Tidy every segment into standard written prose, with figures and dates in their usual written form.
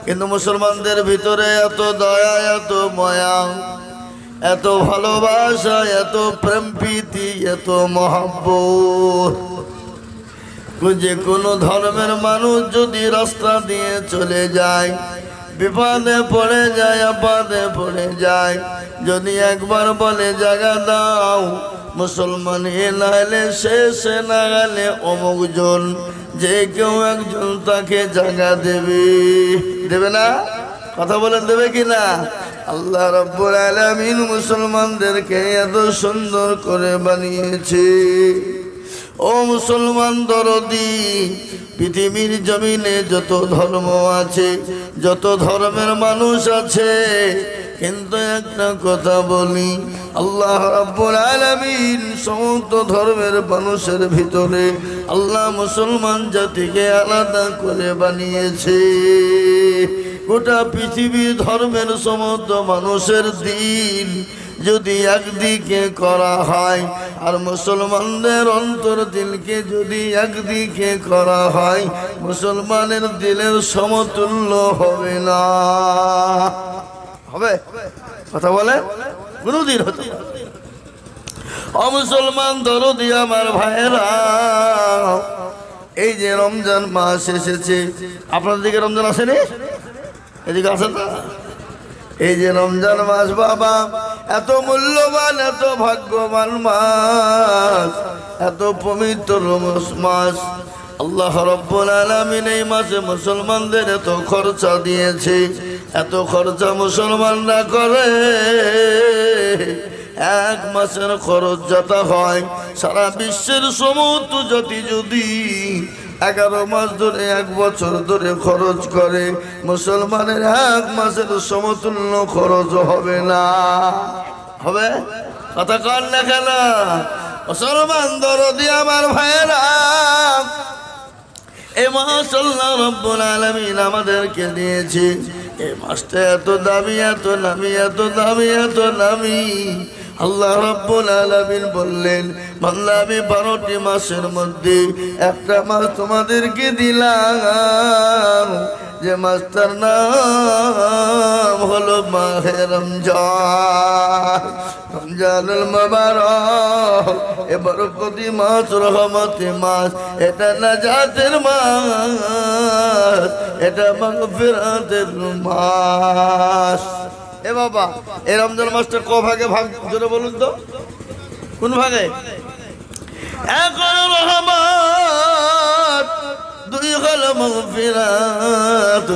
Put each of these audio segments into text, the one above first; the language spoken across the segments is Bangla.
কিন্তু মুসলমানদের ভিতরে এত দয়া, এত মায়া, এত ভালোবাসা, এত প্রেম প্রীতি, এত মহব্বত, যে কোনো ধর্মের মানুষ যদি রাস্তা দিয়ে চলে যায়, বিপদে পড়ে যায়, আপদে পড়ে যায়, যদি একবার বলে জায়গা দাও, মুসলমান না হলে সে না গেলে অমুক জন, যে কেউ একজন তাকে জায়গা দেবে না? কথা বলেন, দেবে কি না? আল্লাহ রাব্বুল আলামিন মুসলমানদেরকে এত সুন্দর করে বানিয়েছে। ও মুসলমান দরদি, পৃথিবীর জমিনে যত ধর্ম আছে, যত ধর্মের মানুষ আছে, কিন্তু একটা কথা বলি, আল্লাহ রাব্বুল আলামিন সমস্ত ধর্মের মানুষের ভিতরে আল্লাহ মুসলমান জাতিকে আলাদা করে বানিয়েছে। গোটা পৃথিবীর ধর্মের সমস্ত মানুষের দিন যদি একদিকে করা হয়, আর মুসলমানদের অন্তর দিলকে যদি একদিকে করা হয়, মুসলমানের দিলের সমতুল্য হবে না। হবে? কথা বলে কোনদিন হতে। অমুসলমান দরদি আমার ভাইয়েরা, এই যে রমজান মাস এসেছে, আপনাদের দিকে রমজান আসেনি? এদিকে আসে না? এই যে রমজান মাস বাবা, এত মূল্যবান, এত ভাগ্যবান মাস, এত পবিত্র মাস, আল্লাহ রাব্বুল আলামিন এই মাসে মুসলমানদের এত খরচা দিয়েছে। এত খরচা মুসলমানরা করে, এক মাসের খরচ যা হয় সারা বিশ্বের সমস্ত জাতি যদি 11 মাস ধরে, 1 বছর ধরে খরচ করে, মুসলমানের এক মাসের সমতুল্য খরচ হবে না। হবে? কথা কর না কেন? মুসলমান দরদি আমার ভাইয়েরা, এই মাস আল্লাহ রাব্বুল আলামিন আমাদেরকে দিয়েছে। এই মাসটা এত দামি, এত নামি, এত দামি, এত নামি। আল্লাহ রাব্বুল আলামিন বললেন, বান্দা আমি 12টি মাসের মধ্যে একটা মাস তোমাদেরকে দিলাম, যে মাসটার নাম হলো মাহে রমজান। রমজানুল মুবারক, এ বরকতি মাস, রহমতি মাস, এটা নাজাতের মাস, এটা মাগফিরাতের মাস। এ বাবা, এই রমজান মাসটা ক ভাগে ভাগ জোরে বলুন তো, কোন ভাগে? এক হলো রহমত, 2 হলো মাগফিরাত,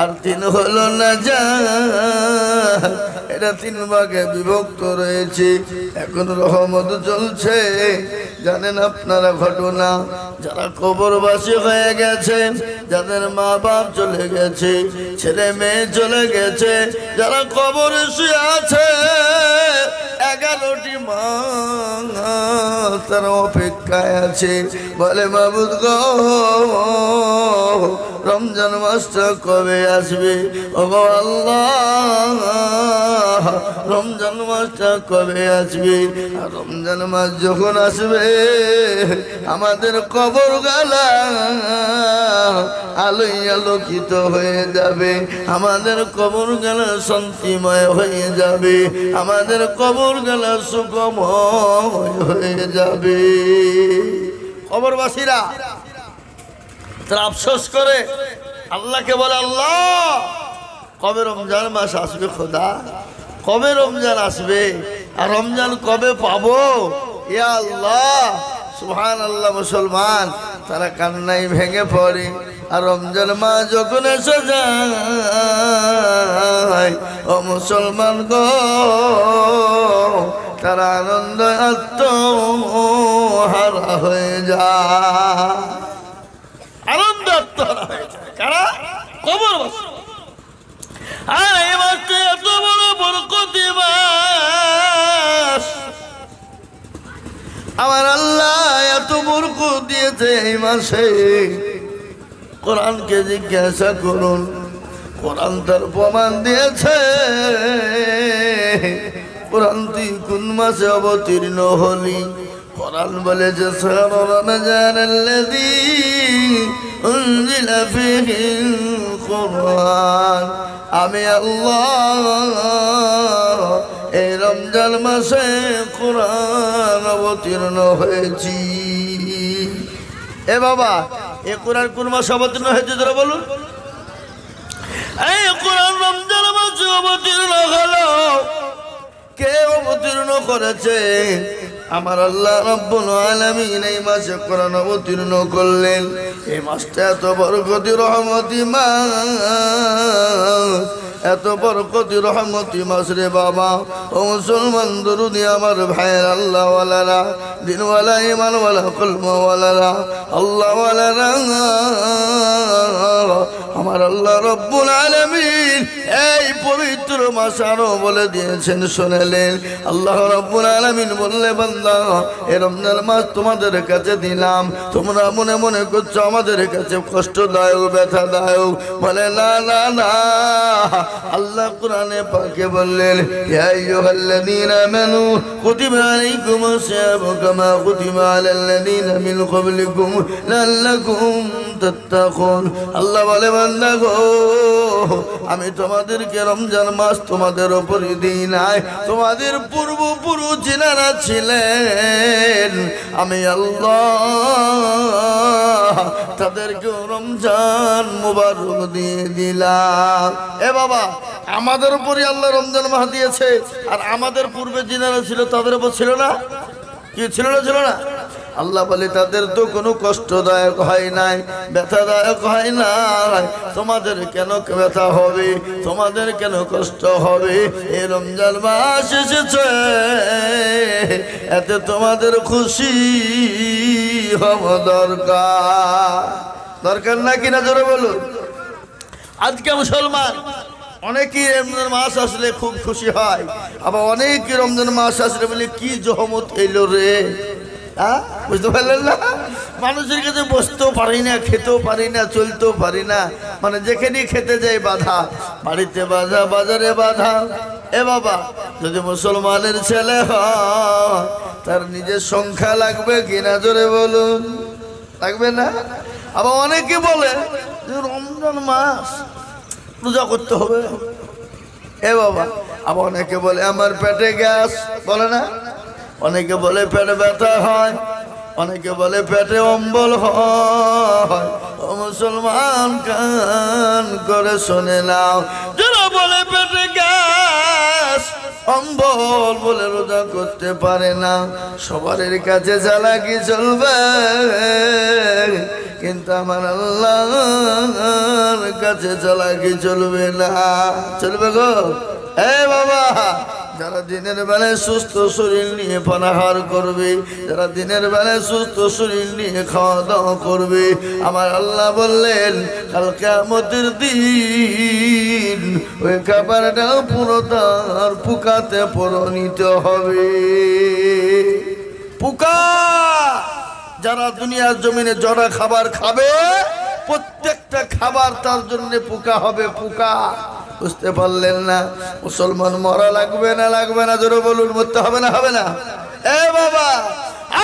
আর 3 হলো নাজাত। এটা 3 ভাগে বিভক্ত রয়েছে। এখন রহমত চলছে, জানেন আপনারা ঘটনা, যারা কবরবাসী হয়ে গেছে, যাদের মা বাপ চলে গেছে, ছেলে মেয়ে চলে গেছে, যারা কবরে শুয়ে আছে, 11টি মাস তারা অপেক্ষায় আছে, বলে মাবুদ গো, রমজান মাসটা কবে আসবে? ও গো আল্লাহ, রমজান মাসটা কবে আসবে? আর রমজান মাস যখন আসবে, আমাদের কবর গালা আলোয় আলোকিত হয়ে যাবে, আমাদের কবর গালা শান্তিময় হয়ে যাবে, আমাদের কবর গালা সুখময় হয়ে যাবে। কবরবাসীরা তারা আফসোস করে, আল্লাহকে বলে, আল্লাহ কবে রমজান মাস আসবে? খোদা কবে রমজান আসবে? আর রমজান কবে পাবো? ইয়া আল্লাহ, সুবহানাল্লাহ। মুসলমান তারা কান্নায় ভেঙে পড়ে। আর রমজান মাস যখন এসে যায়, ও মুসলমান গো, তারা আনন্দ আত্মহারা হয়ে যায়, আনন্দ আত্মহারা হয়ে যায়। কারা? কবরবাসী। আর এই মাসটা এত বড় বরকতি মাস, আমার আল্লাহ এত বরকত দিয়েছে এই মাসে। কোরআনকে জিজ্ঞাসা করুন, কোরআন তার প্রমাণ দিয়েছে। কোরআন তুই কোন মাসে অবতীর্ণ হলি? কোরআন বলেছে শাহরু রমজানাল্লাযী উনজিলা ফীহিল কুরআন আমি আল্লাহ এই রমজান মাসে কুরআন অবতীর্ণ হয়েছি। এ বাবা এ কোরআন কোন মাসে অবতীর্ণ হয়েছে যারা বলুন? এই কোরআন রমজান মাসে অবতীর্ণ হলো। কে অবতীর্ণ করেছে? আমার আল্লাহ রাব্বুল আলামিন এই মাসে কোরআন অবতীর্ণ করলেন। এই মাসটা এত বরকতি রহমতি মাস, এত বরকতি রহমতি মাস রে বাবা। ও মুসলমান দরুদি আমার ভাইয়ের আল্লাহ ওয়ালারা, দিনওয়ালা ইমানওয়ালা কলমাওয়ালারা, আল্লাহ ওয়ালারা, আমার আল্লাহ রব্বুল আলামিন এই পবিত্র মাস আরো বলে দিয়েছেন, শুনেলেন। আল্লাহ রব্বুল আলামিন বললে, বান্দা এই রমজান মাস তোমাদের কাছে দিলাম, তোমরা মনে মনে করছো আমাদের কাছে কষ্টদায়ক ব্যথাদায়ক। বলে না না না, আল্লাহ কোরআনে পাকে বললেন, ইয়া আইয়ুহাল্লাযীনা আমানু কুতিবা আলাইকুমুস সিয়ামু কামা কুতিবা আলাল্লাযীনা মিন ক্বাবলিকুম লাআল্লাকুম তাত্তাকুন। আল্লাহ বলে, বান্দা গো আমি তোমাদেরকে রমজান মাস তোমাদের উপরে দিই নাই, তোমাদের পূর্বপুরুষ যারা ছিলেন আমি আল্লাহ তাদেরকে রমজান মুবারক দিয়ে দিলাম। এ বাবা আমাদের উপরে আল্লাহ রমজান মাস দিয়েছে, আর আমাদের পূর্বে যারা ছিল তাদের উপর ছিল না? কি ছিল না? ছিল না? আল্লাহ বলে তাদের তো কোনো কষ্টদায়ক হয় নাই, ব্যথাদায়ক হয় নাই। তোমাদের কেন ব্যথা হবে? তোমাদের কেন কষ্ট হবে? এই রমজান মাস এসেছে, এতে তোমাদের খুশি হওয়া দরকার না কিনা জোরে বলুন। আজকে মুসলমান অনেকেই রমজান মাস আসলে খুব খুশি হয়, আবার অনেকেই রমজান মাস আসলে বলে কি জহমত এলো রে। বুঝতে পারলেন না? মানুষের কাছে বসতেও পারি না, খেতেও পারি না, চলতেও পারি না, মানে যেখানে খেতে যাই বাধা, বাড়িতে বাধা, বাজারে বাধা। এ বাবা যদি মুসলমানের ছেলে হয় তার নিজের সংখ্যা লাগবে কিনা জোরে বলুন? লাগবে না? আবার অনেকে বলে যে রমজান মাস রোজা করতে হবে। এ বাবা আবার অনেকে বলে আমার পেটে গ্যাস, বলে না? অনেকে বলে পেটে ব্যথা হয়, অনেকে বলে পেটে অম্বল হয়। ও মুসলমান কান করে শুনে নাও, যারা বলে পেটে গ্যাস অম্বল বলে রোজা করতে পারে না, সবার কাছে চালাকি চলবে, কিন্তু আমার আল্লাহর কাছে চালাকি চলবে না। চলবে গো? এ বাবা যারা দিনের বেলায় সুস্থ শরীর নিয়ে পানাহার করবে, যারা দিনের বেলায় সুস্থ শরীর নিয়ে খাওয়া দাওয়া করবে, আমার আল্লাহ বললেন কাল কিয়ামতের দিন ওই খাবারটা পুরো তার পোকাতে পরিণত হবে। পোকা যারা দুনিয়ার জমিনে যারা খাবার খাবে, প্রত্যেকটা খাবার তার জন্য পোকা হবে, পোকা। বুঝতে পারলেন না? মুসলমান মরা লাগবে না? লাগবে না? জোরে বলুন। মরতে হবে না? হবে না? এ বাবা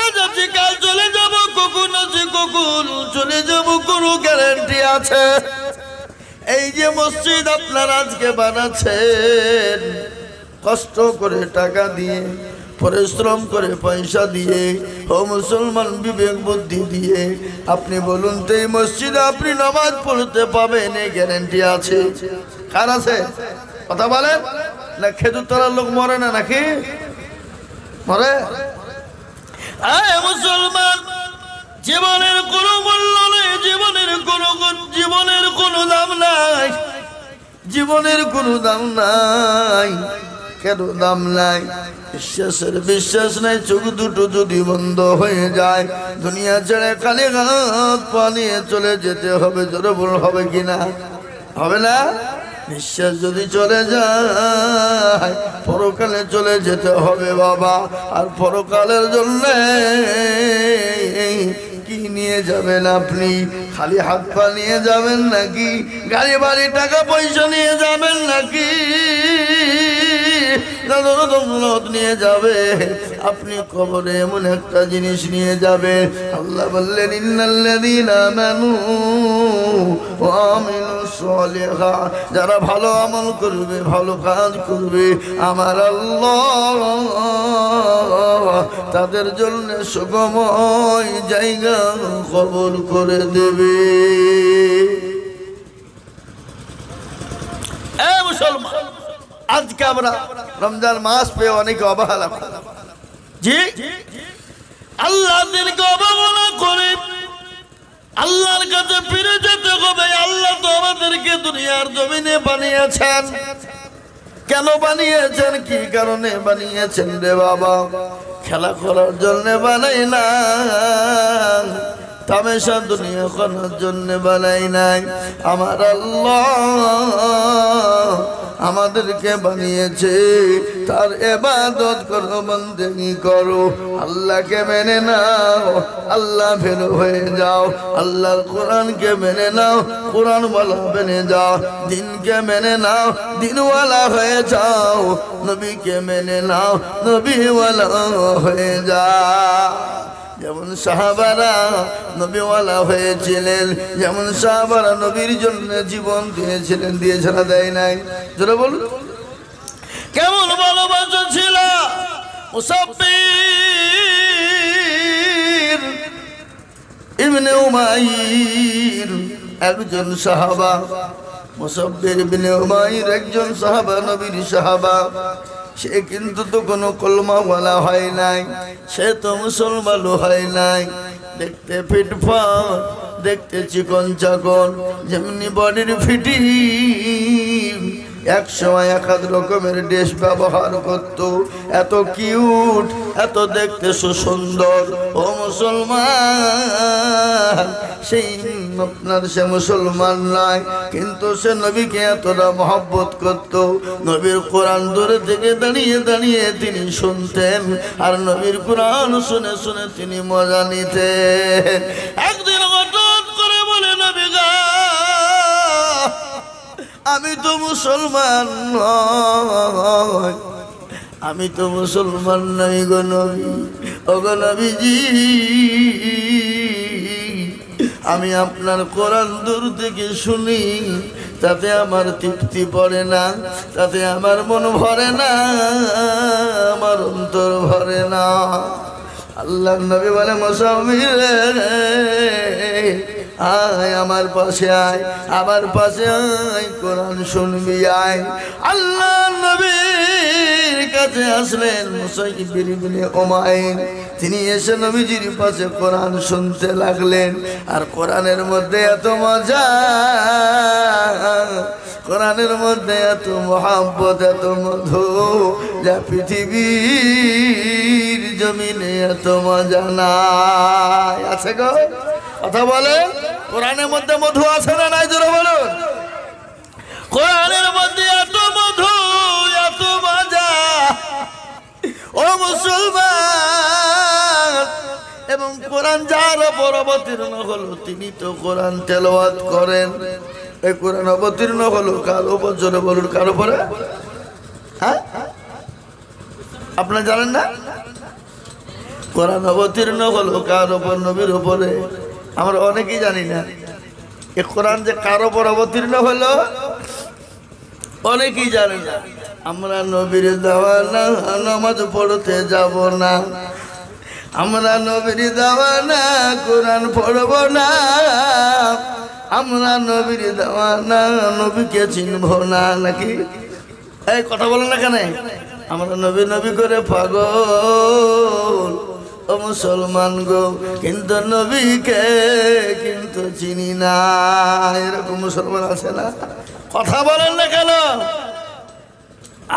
আজ আছি কাল চলে যাব, কখন আছি কখন চলে যাব কোনো গ্যারান্টি আছে? এই যে মসজিদ আপনারা আজকে বানাচ্ছেন কষ্ট করে টাকা দিয়ে, পরিশ্রম করে পয়সা দিয়ে, ও মুসলমান বিবেক বুদ্ধি দিয়ে, আপনি বলুন তো এই মসজিদে আপনি নামাজ পড়তে পাবেন এই গ্যারান্টি আছে? কার আছে? কথা বলেন না। খেজুর তলার লোক মরে না নাকি? মরে? মুসলমান জীবনের কোনো মূল্য নেই, জীবনের কোনো দাম নাই, জীবনের কোনো দাম নাই। কেন দাম নাই? বিশ্বাসের বিশ্বাস নাই। চোখ দুটো যদি বন্ধ হয়ে যায়, দুনিয়া ছেড়ে খালি হাত পা নিয়ে চলে যেতে হবে। জোরে বল, হবে কিনা? হবে না? নিঃশ্বাস যদি চলে যায় পরকালে চলে যেতে হবে বাবা। আর পরকালের জন্য কি নিয়ে যাবেন আপনি? খালি হাত পা নিয়ে যাবেন নাকি? গাড়ি বাড়ি টাকা পয়সা নিয়ে যাবেন নাকি? দৌলত নিয়ে যাবে, আপনি কবরে এমন একটা জিনিস নিয়ে যাবে। আল্লাহ বললেন ইন্নাল্লাযীনা আমানু ওয়া আমিলুস সলিহাত, যারা ভালো আমল করবে, ভালো কাজ করবে, আমার আল্লাহ তাদের জন্য সুগময় জায়গা কবর করে দেবে। এ মুসলমান, আজকে আমরা রমজান মাস পেয়ে অনেকে অবহেলা করি। জি, আল্লাহ দিনকে অবহেলা করে আল্লাহর কাছে ফিরে যেতে হবে। আল্লাহ তো আমাদেরকে দুনিয়ার জমিনে বানিয়েছেন। কেন বানিয়েছেন, কি কারণে বানিয়েছেন রে বাবা? খেলা করার জন্য বানাই না, তামাশা দুনিয়া করার জন্য বানাই নাই। আমার আল্লাহ আমাদেরকে বানিয়েছে, তার ইবাদত করো, বন্দেগি করো, আল্লাহকে মেনে নাও, আল্লাহ ভের হয়ে যাও। আল্লাহর কোরআনকে মেনে নাও, কোরআনওয়ালা মেনে যাও। দিনকে মেনে নাও, দিনওয়ালা হয়ে যাও। নবীকে মেনে নাও, নবীওয়ালা হয়ে যাও। যেমন সাহাবারা নবীওয়ালা হয়েছিলেন, যেমন সাহাবারা নবীর জন্য জীবন দিয়েছিলেন, দিয়েছে না দেয় নাই? জোরে বলুন, কেমন ভালোবাসা ছিল মুসাব্বির ইবনে উমাইর, একজন সাহাবা। মুসাব্বির ইবনে উমাইর একজন সাহাবা, নবীর সাহাবা। সে কিন্তু তো কোনো কলমাওয়ালা হয় নাই, সে তো মুসলমানও হয় নাই। দেখতে ফিটফাট, দেখতে চিকন চাকন, যেমনি বডির ফিটিং। এক সময় এক আধ রকমের ড্রেস ব্যবহার করত, এত কিউট, এত দেখতে সুন্দর। ও মুসলমান, সেই আপনার সে মুসলমান নয়, কিন্তু সে নবীকে এতটা মহব্বত করত। নবীর কোরআন দূরে থেকে দাঁড়িয়ে দাঁড়িয়ে তিনি শুনতেন, আর নবীর কোরআন শুনে শুনে তিনি মজা নিতেন। একদিন হঠাৎ করে বলে, নবী গো, আমি তো মুসলমান নয়, আমি তো মুসলমান নই গো নবী। ও গো নবীজি, আমি আপনার কোরআন দূর থেকে শুনি, তাতে আমার তৃপ্তি পড়ে না, তাতে আমার মন ভরে না, আমার অন্তর ভরে না। আল্লাহ নবী বলে, মুসাফির আয় আমার পাশে, আয় আমার পাশে, আয় কোরআন শুনবি, আয়। আল্লাহ নবীর কাছে আসলেন মুসাইবির ইবনে উমাইর। তিনি এসে নবীজির পাশে কোরআন শুনতে লাগলেন। আর কোরআনের মধ্যে এত মজা, কোরআনের মধ্যে এত মহব্বত, এত মধু, যা পৃথিবীর জমিনে এত মজা নাই। আছে গো, কথা বলেন, কোরআনের মধ্যে মধু আছে না নাই? জোরে বলুন, কোরআনের মধ্যে এত মধু, এত মজা। ও মুসলমান, এবং কোরআন যার উপর অবতীর্ণ হলো, তিনি তো কোরআন তেলাওয়াত করেন। এই কোরআন অবতীর্ণ হলো কার উপর? জোরে বলুন, কার উপরে? হ্যাঁ, আপনারা জানেন না? কোরআন অবতীর্ণ হলো কার উপর? নবীর উপরে। আমরা অনেকেই জানি না এ কোরআন যে কার উপর অবতীর্ণ হলো, অনেকেই জানি না। আমরা নবীর দেওয়ানা নামাজ পড়তে যাব না, আমরা নবীর দেওয়ানা কোরআন পড়ব না, আমরা নবীর দেওয়ানা নবীকে চিনব না। নাকি এই কথা বলেন না কেন? আমরা নবী নবী করে পাগল। ও মুসলমান গো, কিন্তু নবীকে কিন্তু চিনি না, এরকম মুসলমান আছে না? কথা বলেন না কেন?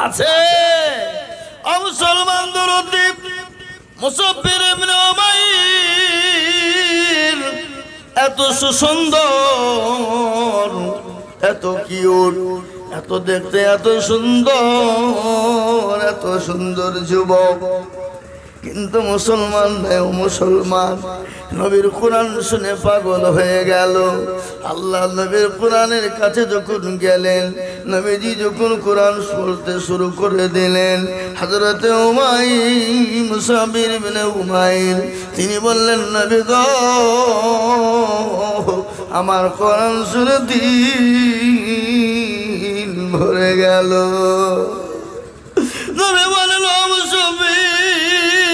আছে। ও মুসলমান, দরদি মুসাফির ইবনে উমাইর এত সুন্দর, এত কিউট, এত দেখতে এত সুন্দর, এত সুন্দর যুবক। কিন্তু মুসলমান নয়, মুসলমান নবীর কোরআন শুনে পাগল হয়ে গেল। আল্লাহ নবীর কোরআনের কাছে যখন গেলেন, নবীজি যখন কোরআন পড়তে শুরু করে দিলেন, হযরতে উমাইর, মুসাবির ইবনে উমাইর, তিনি বললেন, নবী গো, আমার কোরআন শুনে দিল ভরে গেল। নবী বললেন, ও মুসাবির,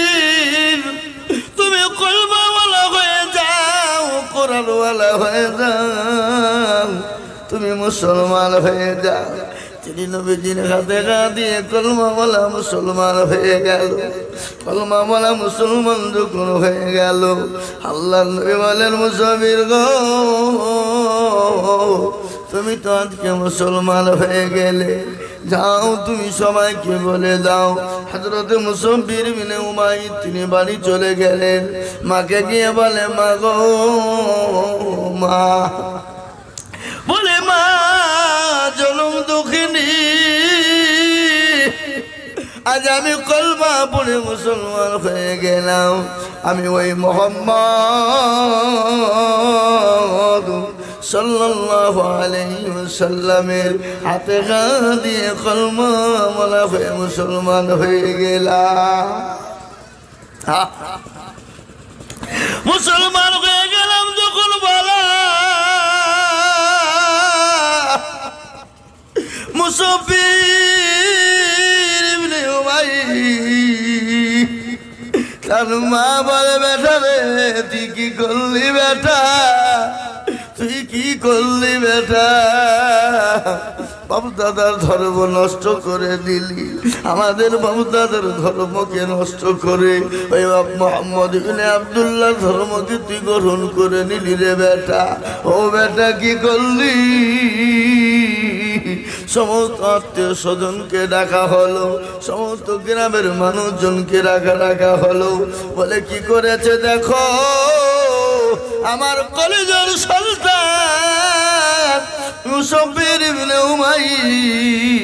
তুমি কলমাওয়ালা হয়ে যাও, কোরআনওয়ালা হয়ে যাও, তুমি মুসলমান হয়ে যাও। তিনি নবীজির হাতে গা দিয়ে কলমাওয়ালা মুসলমান হয়ে গেল। কলমাওয়ালা মুসলমান যখন হয়ে গেল, আল্লাহ নবী বলেন, মুসাবির গো, তুমি তো আজকে মুসলমান হয়ে গেলে, যাও তুমি সবাইকে বলে দাও। হযরতে মুসাবির ইবনে উমাইর তিনি বাড়ি চলে গেলেন। মাকে গিয়ে বলে, মা গো, মা, বলে, মা, জনম দুঃখিনী, আজ আমি কলমা পড়ে মুসলমান হয়ে গেলাম। আমি ওই মুহাম্মদ সাল্লাল্লাহু আলাইহি ওয়াসাল্লামের হাতে গা দিয়ে কলমা বলা হয়ে মুসলমান হয়ে গেলাম। মুসলমান হয়ে গেলাম যখন বলা, মুসাবির ইবনে উমাইর তার মা বলে, বেটা রে, তুই কি করলি বেটা, তুই কি করলি বেটা, বাবু দাদার ধর্ম নষ্ট করে দিলি, আমাদের বাবু দাদার ধর্মকে নষ্ট করে ওই মুহাম্মদ ইবনে আব্দুল্লাহ ধর্মকে তুই গ্রহণ করে নিলি রে বেটা। ও বেটা, কি করলি? সমস্ত আত্মীয় স্বজনকে ডাকা হলো, সমস্ত গ্রামের মানুষজনকে ডাকা হলো। বলে, কি করেছে দেখো, আমার কলেজের সন্তান মুসাবির ইবনে উমাইর,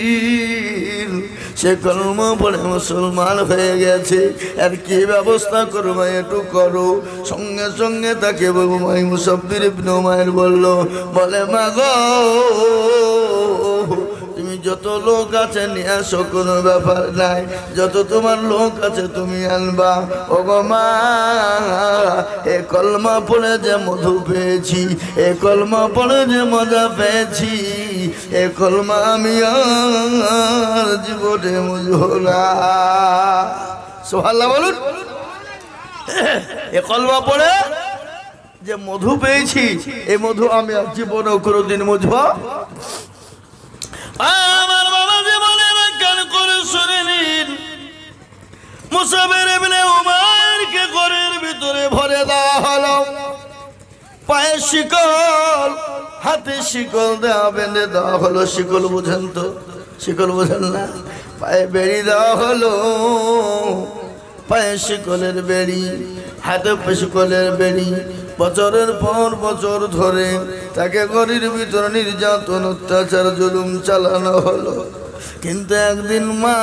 সে কলমা পড়ে মুসলমান হয়ে গেছে। আর কি ব্যবস্থা করবো একটু করো। সঙ্গে সঙ্গে তাকে মুসাবির ইবনে উমাইর বলল, বলে, মা গো, তুমি যত লোক আছে নিয়ে আসো, কোনো ব্যাপার নাই, যত তোমার লোক আছে তুমি আনবা। ও গো মা, এ কলমা পড়ে যে মধু পেয়েছি, এ কলমা পড়ে যে মজা পেয়েছি, এ কলমা আমি আর জীবনে বুঝবো না। সুবহানাল্লাহ বলুন। এ কলমা পড়ে যে মধু পেয়েছি, এ মধু আমি আর জীবনে কোনোদিন বুঝবো। আমার বাবা জীবনের জ্ঞান করে শুনে নিন, মুসাবির ইবনে উমাইরকে ঘরের ভিতরে ভরে দেওয়া হলো। পায়ে শিকল, হাতে শিকল দেওয়া, বেঁধে দেওয়া হলো। শিকল বুঝেন তো? শিকল বুঝেন না? পায়ে বেড়ি দেওয়া হলো, পায়ে শিকলের বেড়ি, হাতে শিকলের বেড়ি। বছরের পর বছর ধরে তাকে ঘরের ভিতরে নির্যাতন, অত্যাচার, জুলুম চালানো হলো। কিন্তু একদিন মা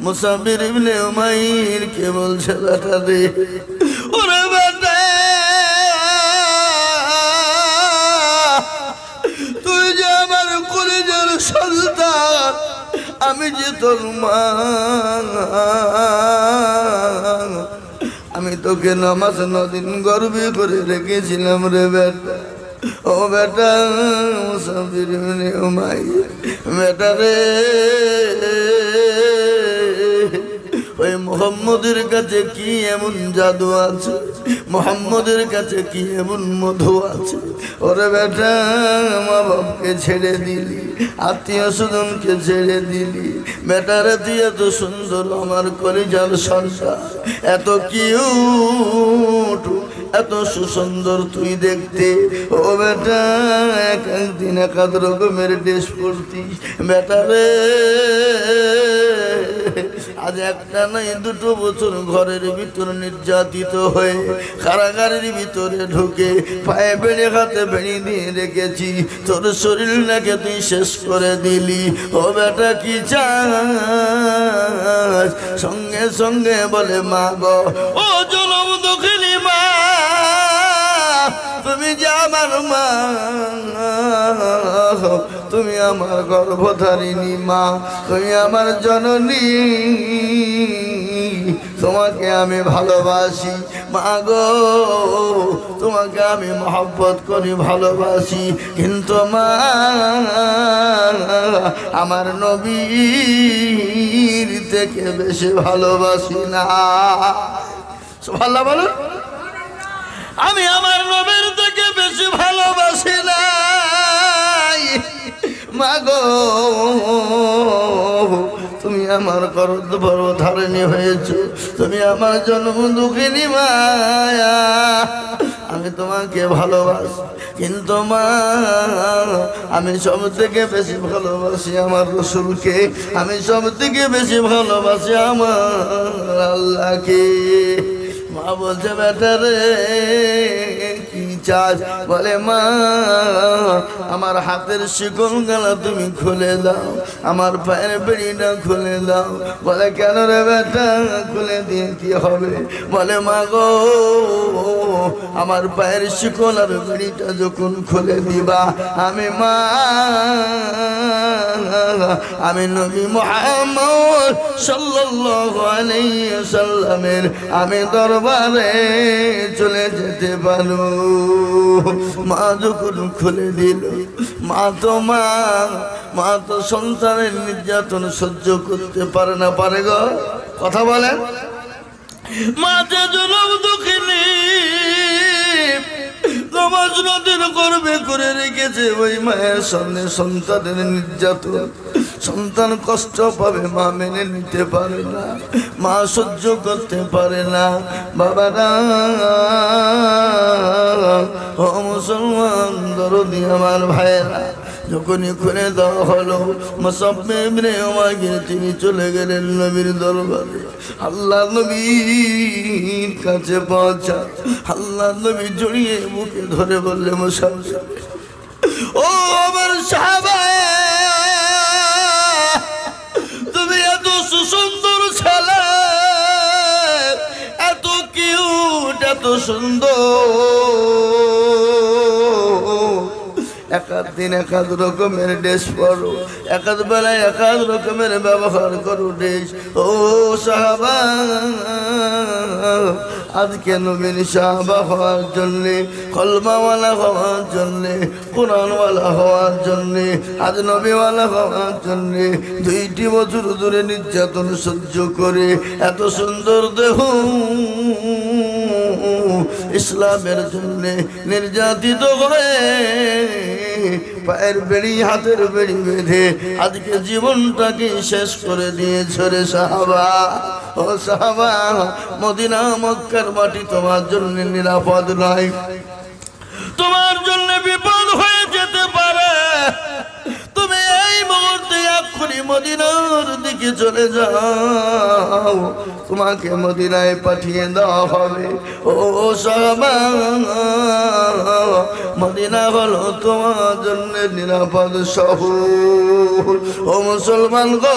মুসাবির ইবনে উমাইর কে বলছে, বেটা রে, ওরে বেটা, তুই যে আমার কলেজের সন্তান, আমি যে তোর মা, আমি তোকে নামাজ নদিন গর্বে করে রেখেছিলাম রে বেটা। ও বেটা মুসাবির ইবনে উমাইর, বেটা রে, ওই মুহাম্মদের কাছে কি এমন জাদু আছে, মুহাম্মদের কাছে কি এমন মধু আছে, ওরে বেটা মা বাপকে ছেড়ে দিলি, আত্মীয় স্বজনকে ছেড়ে দিলি, বেটারে তুই এত সুন্দর আমার কলিজার সন্তান, এত কিউট, এত সুন্দর তুই দেখতে। ও বেটা একদিন একাদ রকমের ড্রেস পরতিস, বেটারে আজ একটা নয় দুটো বছর ঘরের ভিতর নির্যাতিত হয়ে কারাগারের ভিতরে ঢুকে পায়ে বেড়ে হাতে বেড়ে দিয়ে রেখেছি, তোর শরীরটাকে তুই শেষ করে দিলি। ও বেটা কি চাস? সঙ্গে সঙ্গে বলে মা গো, ও জনম দুঃখিনী মা, তুমি যে আমার মা, তুমি আমার গর্ভধারিণী মা, তুমি আমার জননী, তোমাকে আমি ভালোবাসি মা গো, তোমাকে আমি মহব্বত করি, ভালোবাসি, কিন্তু মা আমার নবীর থেকে বেশি ভালোবাসি না। সুবহানাল্লাহ বলুন। আমি আমার নবীর থেকে বেশি ভালোবাসি না মা গো, তুমি আমার গর্ভধারিণী হয়েছ, তুমি আমার জন্ম দুঃখিনী মায়া, আমি তোমাকে ভালোবাসি, কিন্তু মা আমি সব থেকে বেশি ভালোবাসি আমার রসুলকে, আমি সব থেকে বেশি ভালোবাসি আমার আল্লাহকে। মা বলছে বেটা রে কি চাস? বলে মা আমার হাতের শিকল গলা তুমি খুলে দাও, আমার পায়ের বেড়িটা খুলে দাও। বলে কেন রে বেটা, খুলে দিয়ে কি হবে? বলে মা গো আমার পায়ের শিকল আর বেড়িটা যখন খুলে দিবা, আমি মা আমি নবী মুহাম্মদ সাল্লাল্লাহু আলাইহি ওয়াসাল্লামের আমি দরবারে চলে যেতে পারো। মা যখন খুলে দিল, মা তো সংসারের নির্যাতন সহ্য করতে পারে না, পারে গো? কথা বলেন। মা যে জনম দুঃখিনী নামাজ নদীর গর্বে করে রেখেছে, ওই মায়ের সামনে সন্তানের নির্যাতন, সন্তান কষ্ট পাবে, মা মেনে নিতে পারে না, মা সহ্য করতে পারে না। বাবারা ও মুসলমান দরদি আমার ভাইয়েরা, যখনই খুলে দেওয়া হলো মুসাফির ইবনে উমাইর তিনি চলে গেলেন নবীর দরবারে। আল্লাহ নবীর কাছে পৌঁছা, আল্লাহ নবী জড়িয়ে মুখে ধরে বললে মুসাফির, ও আমার সাহাবা, তুমি এত সুন্দর ছেলে, এত কিউট, এত সুন্দর, একাদ দিন একাদ রকমের ড্রেস পরো, একাদ বেলায় একাদ রকমের ব্যবহার করো ড্রেস। ও সাহাবা, আজকে নবীন সাহাবা হওয়ার জন্যে, কলমাওয়ালা হওয়ার জন্যে, কোরআনওয়ালা হওয়ার জন্যে, আজ নবীওয়ালা হওয়ার জন্যে 2টি বছর ধরে নির্যাতন সহ্য করে এত সুন্দর দেহ ইসলামের জন্যে নির্যাতিত হয়ে পায়ের বেড়ি হাতের বেড়ি বেঁধে আজকে জীবনটাকে শেষ করে দিয়েছে রে সাহাবা। ও সাহাবা, মদিনা মক্কার মাটি তোমার জন্য নিরাপদ নয়, তোমার জন্য বিপদ হয়ে যেতে পারে। তুমি এই মুহূর্তে এক্ষুনি মদিনার দিকে চলে যাও, তোমাকে মদিনায় পাঠিয়ে দেওয়া হবে। ও সাহাবা, মদিনা হলো তোমার জন্য নিরাপদ শহর। ও মুসলমান গো,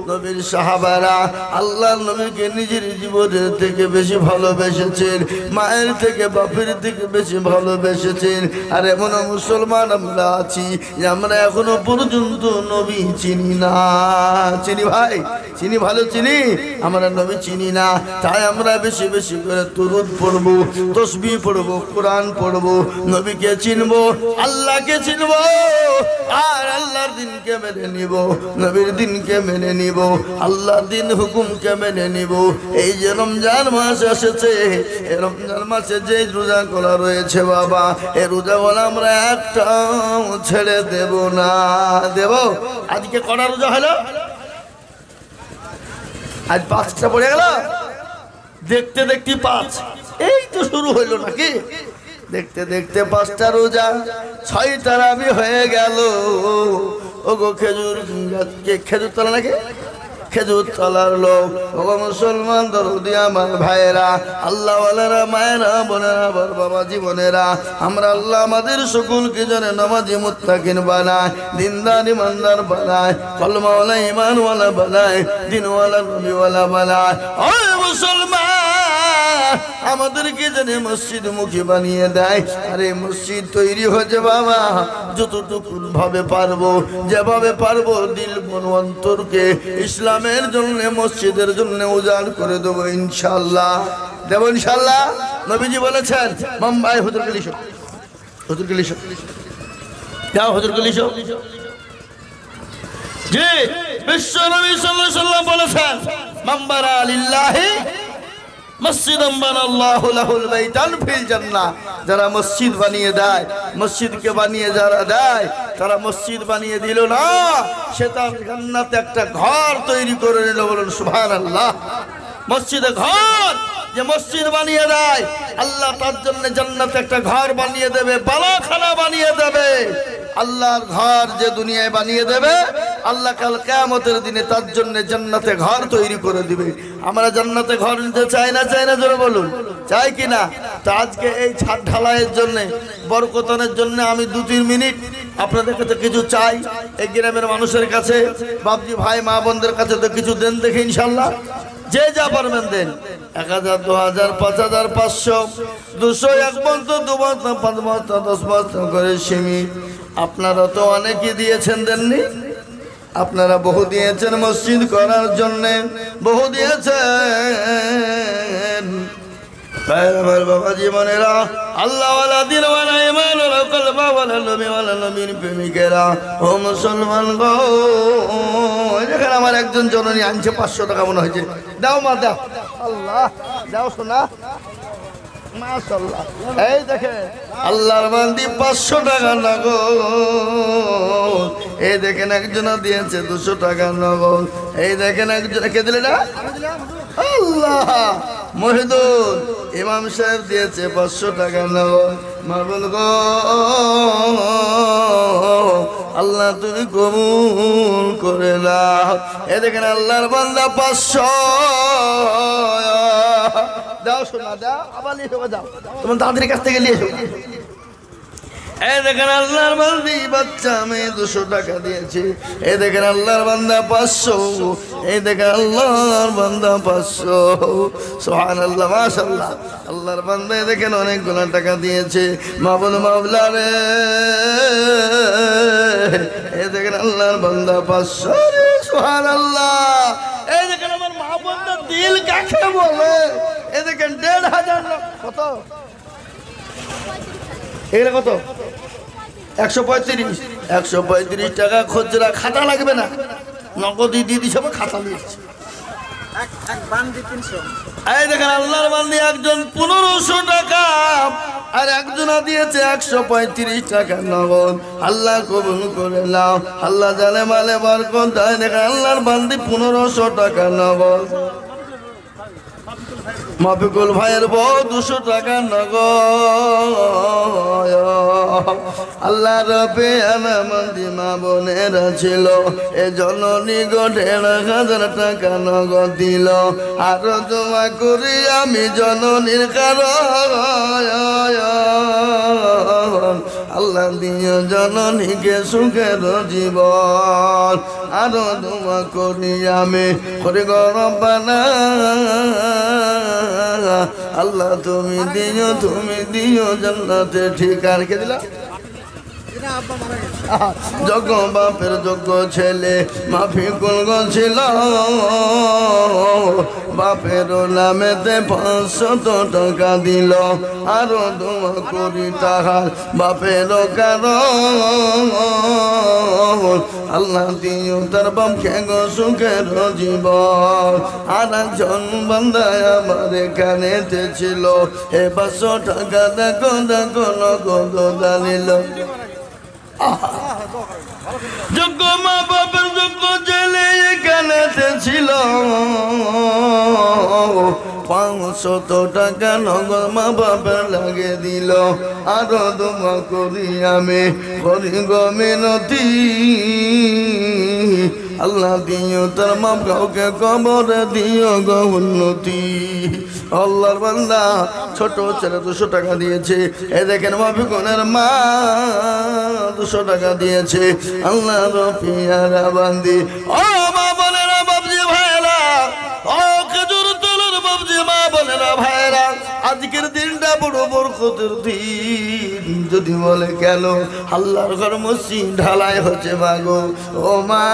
নবীর সাহাবারা আল্লাহ নবীকে নিজের জীবনের থেকে বেশি ভালোবেসেছেন, মায়ের থেকে বাপের থেকে বেশি ভালোবেসেছেন। আর এমন মুসলমান আমরা আছি যে আমরা এখনো পর্যন্ত নবী চিনি না। চিনি ভাই, চিনি, ভালো চিনি, আমরা নবী চিনি না। তাই আমরা বেশি বেশি করে দুরূদ পড়বো, তাসবিহ পড়বো, কোরআন পড়বো, নবীকে চিনবো, আল্লাহকে চিনবো, আর আল্লাহর দিনকে মেনে নিব, নবীর দিনকে মেনে নিব, আল্লাহর দিন হুকুমকে মেনে নিব। এই যে রমজান মাস এসেছে, এই রমজান মাসে যে রোজা করা রয়েছে বাবা, এই রোজাগুলো আমরা একটাও ছেড়ে দেব না। দেব? আজকে কটা রোজা হলো? আজ 5টা পড়ে গেল, দেখতে দেখতে 5, এই তো শুরু হইলো নাকি? দেখতে দেখতে 5টা রোজা, 6 তারাবি হয়ে গেল। ও গো খেজুর তলা নাকি খেজুর তলার লোক। ও মুসলমান দরদি আমার ভাইয়েরা, আল্লাহ ওয়ালারা, মায়েরা, বোনেরা, বাবা জীবনেরা, আমরা আল্লাহ আমাদের সকলকে যেন নামাজি মুত্তাকিন বানায়, দিনদার ইমানদার বানায়, কলমাওয়ালা ইমানওয়ালা বানায়, দিনওয়ালা নবীওয়ালা বানায়। ও মুসলমান, আমাদেরকে যেন মসজিদ মুখী বানিয়ে দেয়। আরে মসজিদ তৈরি হয়েছে বাবা, যতটুকু ভাবে পারবো, যেভাবে পারবো, দিল মন অন্তরকে ইসলামের জন্য, মসজিদের জন্য উজাড় করে দেবো ইনশাল্লাহ। দেব ইনশাল্লাহ। নবীজি বলেছেন, মুম্বাই হুজুর গলিশো, হুজুর গলিশো, যাও হুজুর গলিশো। জি, বিশ্ব নবী সাল্লাল্লাহু আলাইহি ওয়াসাল্লাম বলেছেন, মাম্বারা লিল্লাহি মসজিদান বানাল্লাহু লাহুল বাইতান ফিল জান্নাহ। যারা মসজিদ বানিয়ে দেয়, মসজিদকে বানিয়ে যারা দেয়, তারা মসজিদ বানিয়ে দিল না, সে তার জান্নাতে একটা ঘর তৈরি করে নিল। বলুন সুবহানাল্লাহ। মসজিদে ঘর, যে মসজিদ বানিয়ে দেয়, আল্লাহ তার জন্য জান্নাতে একটা ঘর বানিয়ে দেবে, বালাখানা বানিয়ে দেবে। আল্লাহর ঘর যে দুনিয়ায় বানিয়ে দেবে, আল্লাহ কাল কিয়ামতের দিনে তার জন্য জান্নাতে ঘর তৈরি করে দিবে। আমরা জান্নাতে ঘর নিতে চাই না, চাই না? জোরে বলুন, চাই কি না? তো আজকে এই ছাদ ঢালাইয়ের জন্য, বরকতানের জন্য আমি 2-3 মিনিট আপনাদের কাছে কিছু চাই। এই গ্রামের মানুষের কাছে, বাপজি ভাই মা বোনদের কাছে তো কিছু দেন দেখে ইনশাল্লাহ। যে যা পারবেন দেন। 1000, 2000, 5000, 500, 200, 1 বস্তা, 2 বস্তা, 5 বস্তা, 10 বস্তা করে সিমেন্ট। আপনারা তো অনেকে দিয়েছেন, দেননি? আপনারা বহু দিয়েছেন মসজিদ করার জন্য, বহু দিয়েছেন। আমার বাবা জীবনেরা, আল্লাহ ওয়ালা, দিন ওয়ালা, ইমান ওয়ালা, কলবা ওয়ালা, নবী ওয়ালা, নবীর প্রেমিকেরা, ও মুসলমান গো, এখানে আমার একজন জননী আনছে 500 টাকা মনে হয়েছে। দাও মা, দাও। আল্লাহ, দাও শোনা, মাশাআল্লাহ। এই দেখেন আল্লাহর বান্দি 500 টাকা নগদ। এই দেখেন একজন দিয়েছে 200 টাকা নগদ। এই দেখেন একজন, কে দিলে না? আল্লাহ, মহিদুল ইমাম সাহেব দিয়েছে 500 টাকা নগদ। মাবুল গো, আল্লাহ তুমি কবুল করে নাও। এই দেখেন আল্লাহর বান্দা 500 দাও শোনা, দাও। আবার নিয়ে যাও, তোমার দাদির কাছ থেকে নিয়ে এসো। এই দেখেন আল্লাহর বান্দি বাচ্চা মেয়ে 200 টাকা দিয়েছে। এই দেখেন আল্লাহর বান্দা 500। এই দেখেন আল্লাহর বান্দা 500। সুবহানাল্লাহ, মাশাআল্লাহ। আল্লাহর বান্দা এই দেখেন অনেকগুলো টাকা দিয়েছে। মাবুল মাওলা রে, এই দেখেন আল্লাহর বান্দা 500। সুবহানাল্লাহ। এই দেখেন আমার মা বোনদের দিল কাকে বলে। এই দেখেন 1500। কত এগুলো? কত? 135। 135 টাকা খুচরা। খাতা লাগবে না, নগদই দিদি সব খাতা নিয়েছে। এই দেখেন আল্লাহর বান্দি একজন 1500 টাকা, আর একজন দিয়েছে 135 টাকা নগদ। আল্লাহ কবুল করে নাও। আল্লাহ জানে মালে বরকত দেয়। দেখেন আল্লাহর বান্দি 1500 টাকা নগদ। মাফিকুল ভাইয়ের বউ 200 টাকা নগদ। আল্লাহ রবে আমাদের মা বোনেরা ছিল, এ জননী গো 1500 টাকা নগদ দিল। আরো দোয়া করি আমি জননীর কারণ, আল্লাহ দিও জননীকে সুখের জীবন। আরো দোয়া করি আমি, করে গো রব্বানা, আল্লাহ তুমি দিও জান্নাতে ঠিকানা। কে দিলা? যোগ্য বাপের যোগ্য ছেলে মাফিকুল গো ছিল, বাপের নামেতে 500 টাকা দিল। আরো দোয়া করি তাহার বাপের কারণ, আল্লাহ দিও তার বাপকে গো সুখের জীবন। আর একজন বান্দা আমার এখানেতে ছিল, এ 500 টাকা দেখো দেখো নগদ দাঁড়িল। যোগ্য মা বাপের যোগ্য ছেলে এখানেতে ছিল, 500 টাকা নগদ মা বাবার লাগে দিল আরো দোয়া করি আমি করি গো মিনতি আল্লাহ দিও তার মা কাউকে কবরে দিও গো উন্নতি আল্লাহর বান্দা ছোট ছেলে 200 টাকা দিয়েছে এই দেখেন মাফিকুনের মা 200 টাকা দিয়েছে আল্লাহ রফিয়ারা বান্দি ও মা বোনেরা বাবজি ভাইরা ও খেজুর তলার বাবজি মা বোনেরা ভাইরা আজকের দিনটা বড় বরকতের দিন যদি বলে কেন আল্লাহর ঘর মসজিদ ঢালাই হচ্ছে মাগো ও মা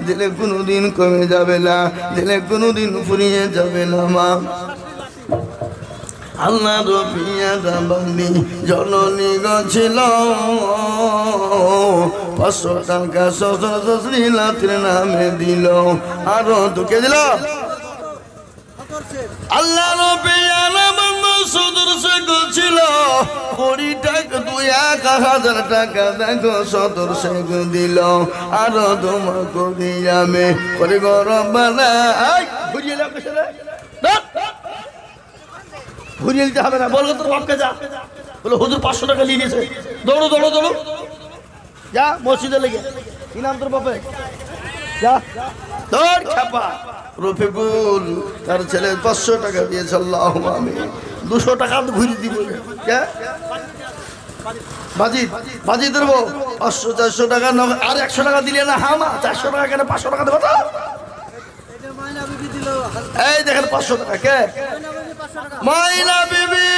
দিলে কোনোদিন কমে যাবে না দিলে কোনোদিন ফুরিয়ে যাবে না মা আল্লাহ রফিয়ারা বান্দি জননী গছিল 500 টাকা শ্বশুর শাশুড়ি নাতির নামে দিল আরো তোকে দিল আল্লাহ রফিয়ারা বান্দি সুদূর সে গছিল 20 টাকা 1000 টাকা দেখো সদর সে দিল আরো তোমা করি আমি করে গরম বানাই বুঝিয়ে দাও কেসে ঘুরিয়ে দিতে হবে না বলবো তোর বাপকে যা বলে হুজুর 500 টাকা নিয়ে নিয়েছে দৌড়ো দৌড়ো দৌড়ো যা মসজিদে লেগে কি নাম তোর বাপে যা দৌড় খাপা রফিকুল তার ছেলে 500 টাকা দিয়েছে আল্লাহুম্মা আমিন 200 টাকা তো ঘুরিয়ে দিব কে বাজি দেবো 500 400 টাকা আর 100 টাকা দিলে না হ্যাঁ মা 400 টাকা কেন 500 টাকা দেবো তো এই দেখেন 500 টাকা কে মাইনা বিবি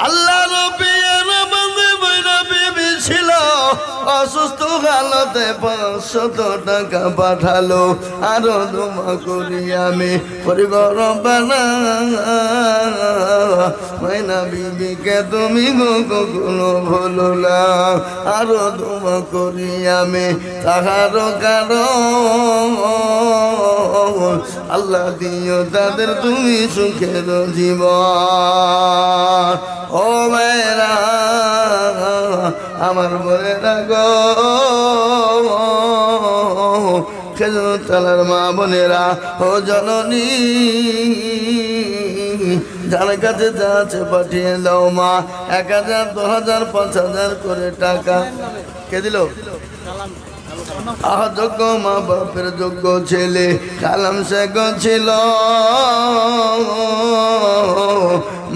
আল্লাহ রফিয়ারা বান্দি মাইনা বিবি ছিল অসুস্থ হালতে 500 টাকা পাঠালো আরো দোয়া করি আমি পরিগরম বানা মাইনা বিবিকে তুমি কখনো ভুলো না আরো দোয়া করি আমি তাহার কারণ আল্লাহ দিও তাদের তুমি সুখের জীবন ও মেয়েরা আমার বোনেরা গো খেজুর তলার মা বোনেরা ও জননী যার কাছে যাচ্ছে পাঠিয়ে দাও মা 1000 2000 5000 করে টাকা কে দিল যোগ্য মা বাপের যোগ্য ছেলে কালাম শেখ ছিল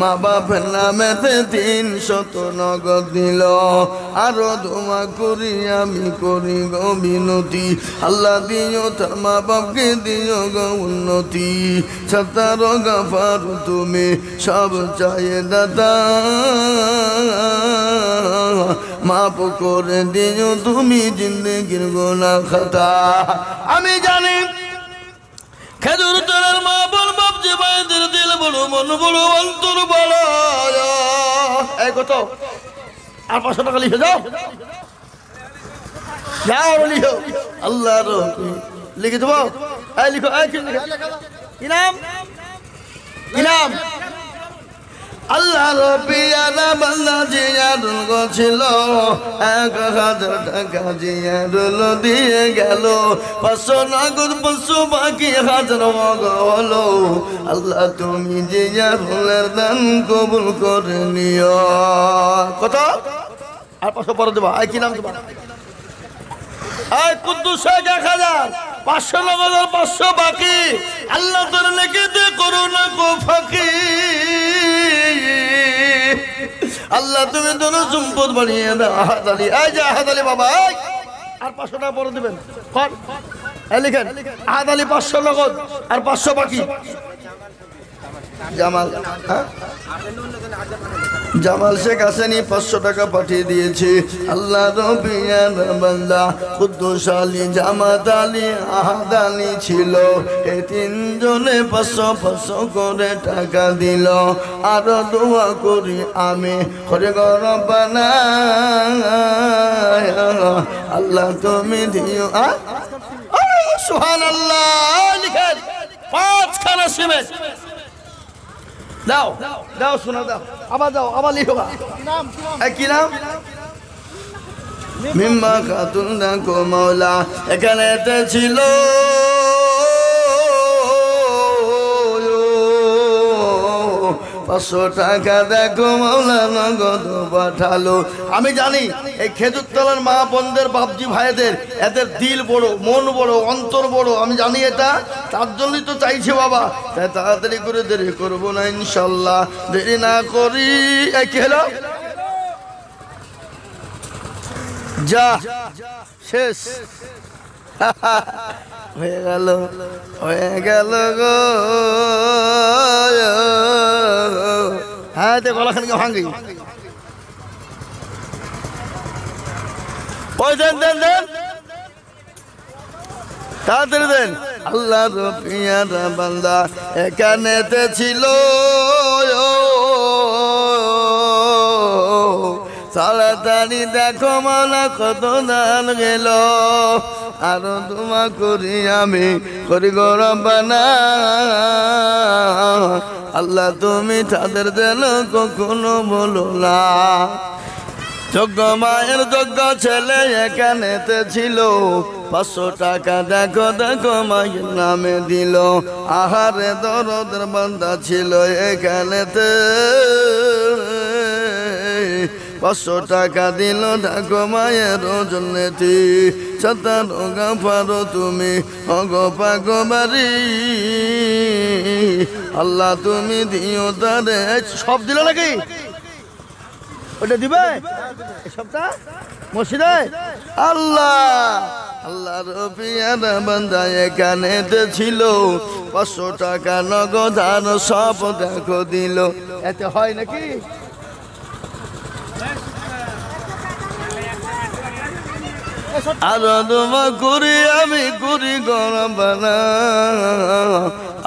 মা বাপের নামেতে 300 নগদ দিল আরো দোয়া করি আমি করি গো বিনতি আল্লাহ দিও তার মা বাপকে দিও গো উন্নতি সত্তার গাফার তুমি সব চাই দাদা মাফ করে দিও তুমি জিন্দগির গুনাহ খাতা আমি জানি খেজুর তলার মা বল বাপ যে ভাইদের দিল বড় মন বড় অন্তর বড় এই কত আর 500 টাকা লিখে যাও যাও লিখো আল্লাহর লিখে দেবো এই লিখো এই কি নাম আল্লাহ রফিয়ারা বান্দা জিয়ারুল গছিল 1000 টাকা জিয়ারুল দিয়ে গেল 500 নগদ 500 বাকি 1000 হলো আল্লাহ তুমি জিয়ারুলের দান কবুল করে নিও কত আর 500 পরে দেবা এই কি নাম তোমার এই কুদ্দুস 1000 500 নগদ 500 বাকি আল্লাহ তোর নেকি দে করুণা কো ফাঁকি আল্লাহ তুমি তোর সম্পদ বানিয়ে দাও আহাদ আলী এই যে আহাদ আলী বাবা আর 500 টাকা পরে দিবেন কর এই লিখেন আহাদ আলী 500 নগদ আর 500 বাকি জামাল হ্যাঁ জামাল শেখ হাসানি 500 টাকা পাঠিয়ে দিয়েছে আল্লাহ রফিয়ারা বান্দা কুদ্দুস আলী জামাত আলী আহাদ আলী ছিল এই তিনজনে 500 করে টাকা দিল আরো দোয়া করি আমি করে রব্বানা আল্লাহ তুমি দিও সুবহানাল্লাহ লিখেন 5 খানা সিমেন্ট দাও দাও শোনা দাও আবার লিখো কি নাম মিম্মা খাতুন দেখো মৌলা এখানে ছিল 500 টাকা দেখো মাওলা নগদ পাঠালো। আমি জানি এই খেজুরতলার মা বোনদের বাপজি ভাইদের এদের দিল বড়, মন বড়, অন্তর বড়, আমি জানি এটা, তার জন্যই তো চাইছে বাবা। তাই তাড়াতাড়ি করে দেরি করবো না ইনশাল্লাহ, দেরি না করি। এই কি হলো? যা শেষ হয়ে গেল, হয়ে গেল গো। হ্যাঁ তো গলাখানিকে ভাঙি। ওই দেন দেন দেন, তাড়াতাড়ি দেন। আল্লাহ রবিয়ারা বান্দা এখানেতে ছিল, তাড়াতাড়ি দেখো মাওলা কত দান গেল। আরো তোমা করি আমি করি গো রব্বানা। আল্লাহ তুমি তাদের যেন কখনো বলো না। যোগ্য মায়ের যোগ্য ছেলে এখানেতে ছিল, 500 টাকা দেখো দেখো মায়ের নামে দিল। আহারে দরদের বান্দা ছিল এখানেতে, 500 টাকা দিল দেখো মায়ের জন্যতি। ছাতার গাফারো তুমি অগপা গোবারি, আল্লাহ তুমি দিও তারে। সব দিল নাকি? ওটা দিবে সবটা মসজিদে? আল্লাহ আল্লাহ রবিয়ারা বান্দা এখানেতে ছিল, 500 টাকা নগদ আর সব দেখো দিল। এতে হয় নাকি? আর তোমা করি আমি করি গরবানা।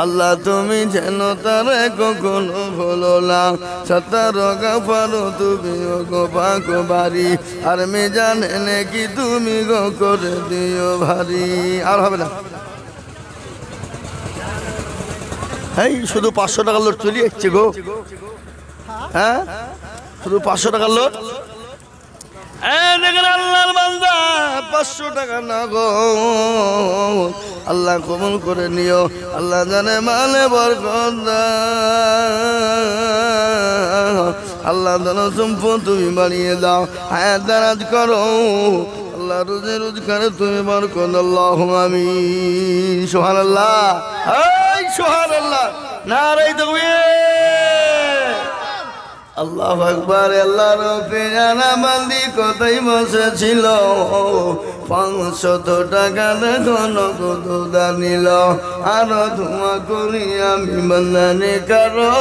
আল্লাহ তুমি যেন তারে কখনো ভুলো না। ছাতার গাফারো তুমি গো পাকো বাড়ি, আর আমি জানে নাকি তুমি গো করে দিও ভারী। আর হবে না, এই শুধু 500 টাকার লোট চলে যাচ্ছে গো। হ্যাঁ শুধু 500 টাকার লোট। দেখেন আল্লাহর বান্দা 500 টাকা না গো, আল্লাহ কবুল করে নিও। আল্লাহ জানে মালে বরকত, আল্লাহ ধন সম্পদ তুমি বাড়িয়ে দাও, হায়াত দারাজ করো। আল্লাহ রোজে রোজগারে তুমি বরকত। আল্লাহুম্মা আমিন। সুবহানাল্লাহ, এই সুবহানাল্লাহ, নারে তাকবীর, আল্লাহু আকবার। আল্লাহ রবিয়ারা বান্দি কোথায় বসেছিল, 500 টাকা দেখো নগদ দানিল। আরো ধোঁয়া করি আমি বন্দানি কারো,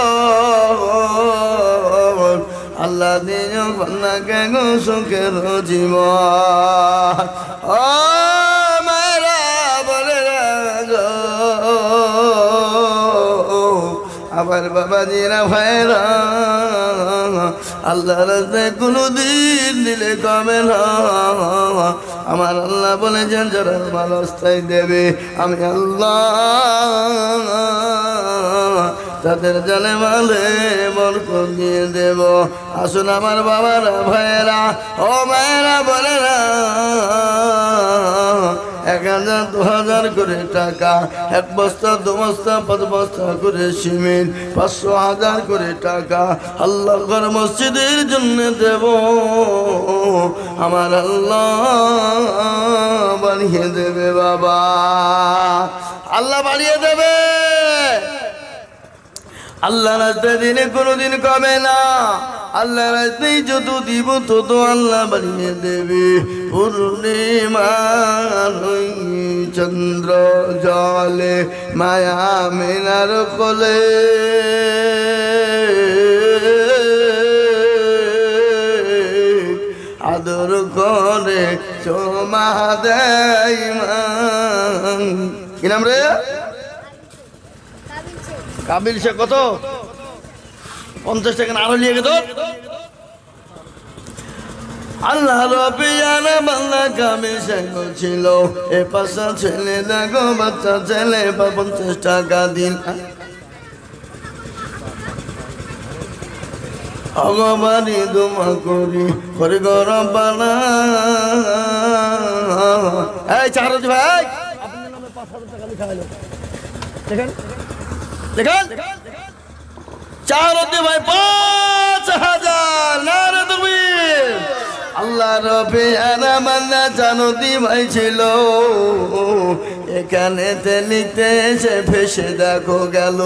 আল্লাহ দিও বন্দাকে গো সুখের জীবন। ও মায়েরা বলে গো, আবার বাবাজিরা ভাইরা, আল্লাহ রাস্তায় কোনদিন দিলে কমে না। আমার আল্লাহ বলেছেন যারা আমার রাস্তায় দেবে আমি আল্লাহ তাদের জানে মালে বরকত দিয়ে দেব। আসুন আমার বাবারা ভাইয়েরা ও মায়েরা বলে না, 1000 2000 করে টাকা, 1 বস্তা 2 বস্তা 5 বস্তা করে সিমেন্ট, 500 1000 করে টাকা আল্লাহর ঘর মসজিদের জন্য দেব। আমার আল্লাহ বানিয়ে দেবে বাবা, আল্লাহ বানিয়ে দেবে। আল্লাহ রাস্তায় দিলে কোনোদিন কমে না, আল্লাহ রাস্তায় যত দিব তত আল্লাহ বানিয়ে দেবে। পূর্ণিমার চন্দ্র জলে মায়া মিনার কোলে, আদর করে চোমা দেয় মান। কি নাম রে? কাবিল সে কত 50 টাকা আরো নিয়ে গেত। আল্লাহ রবিয়ানা বান্দা কাবিল সে ছিল, এ পাশা ছেলে দেখো বাচ্চা ছেলে 50 টাকা দিন। অগবারি দুমা করি করে গরম বানা। এই চারজ ভাই আপনার নামে 5000 টাকা লিখা হলো, দেখেন দেখেন চারতি ভাই 5000 নারে তুমি আল্লাহ রবে আরামান্না জানতি ভাই ছিল এখানে লিখতে এসে ফেসে দেখো গেল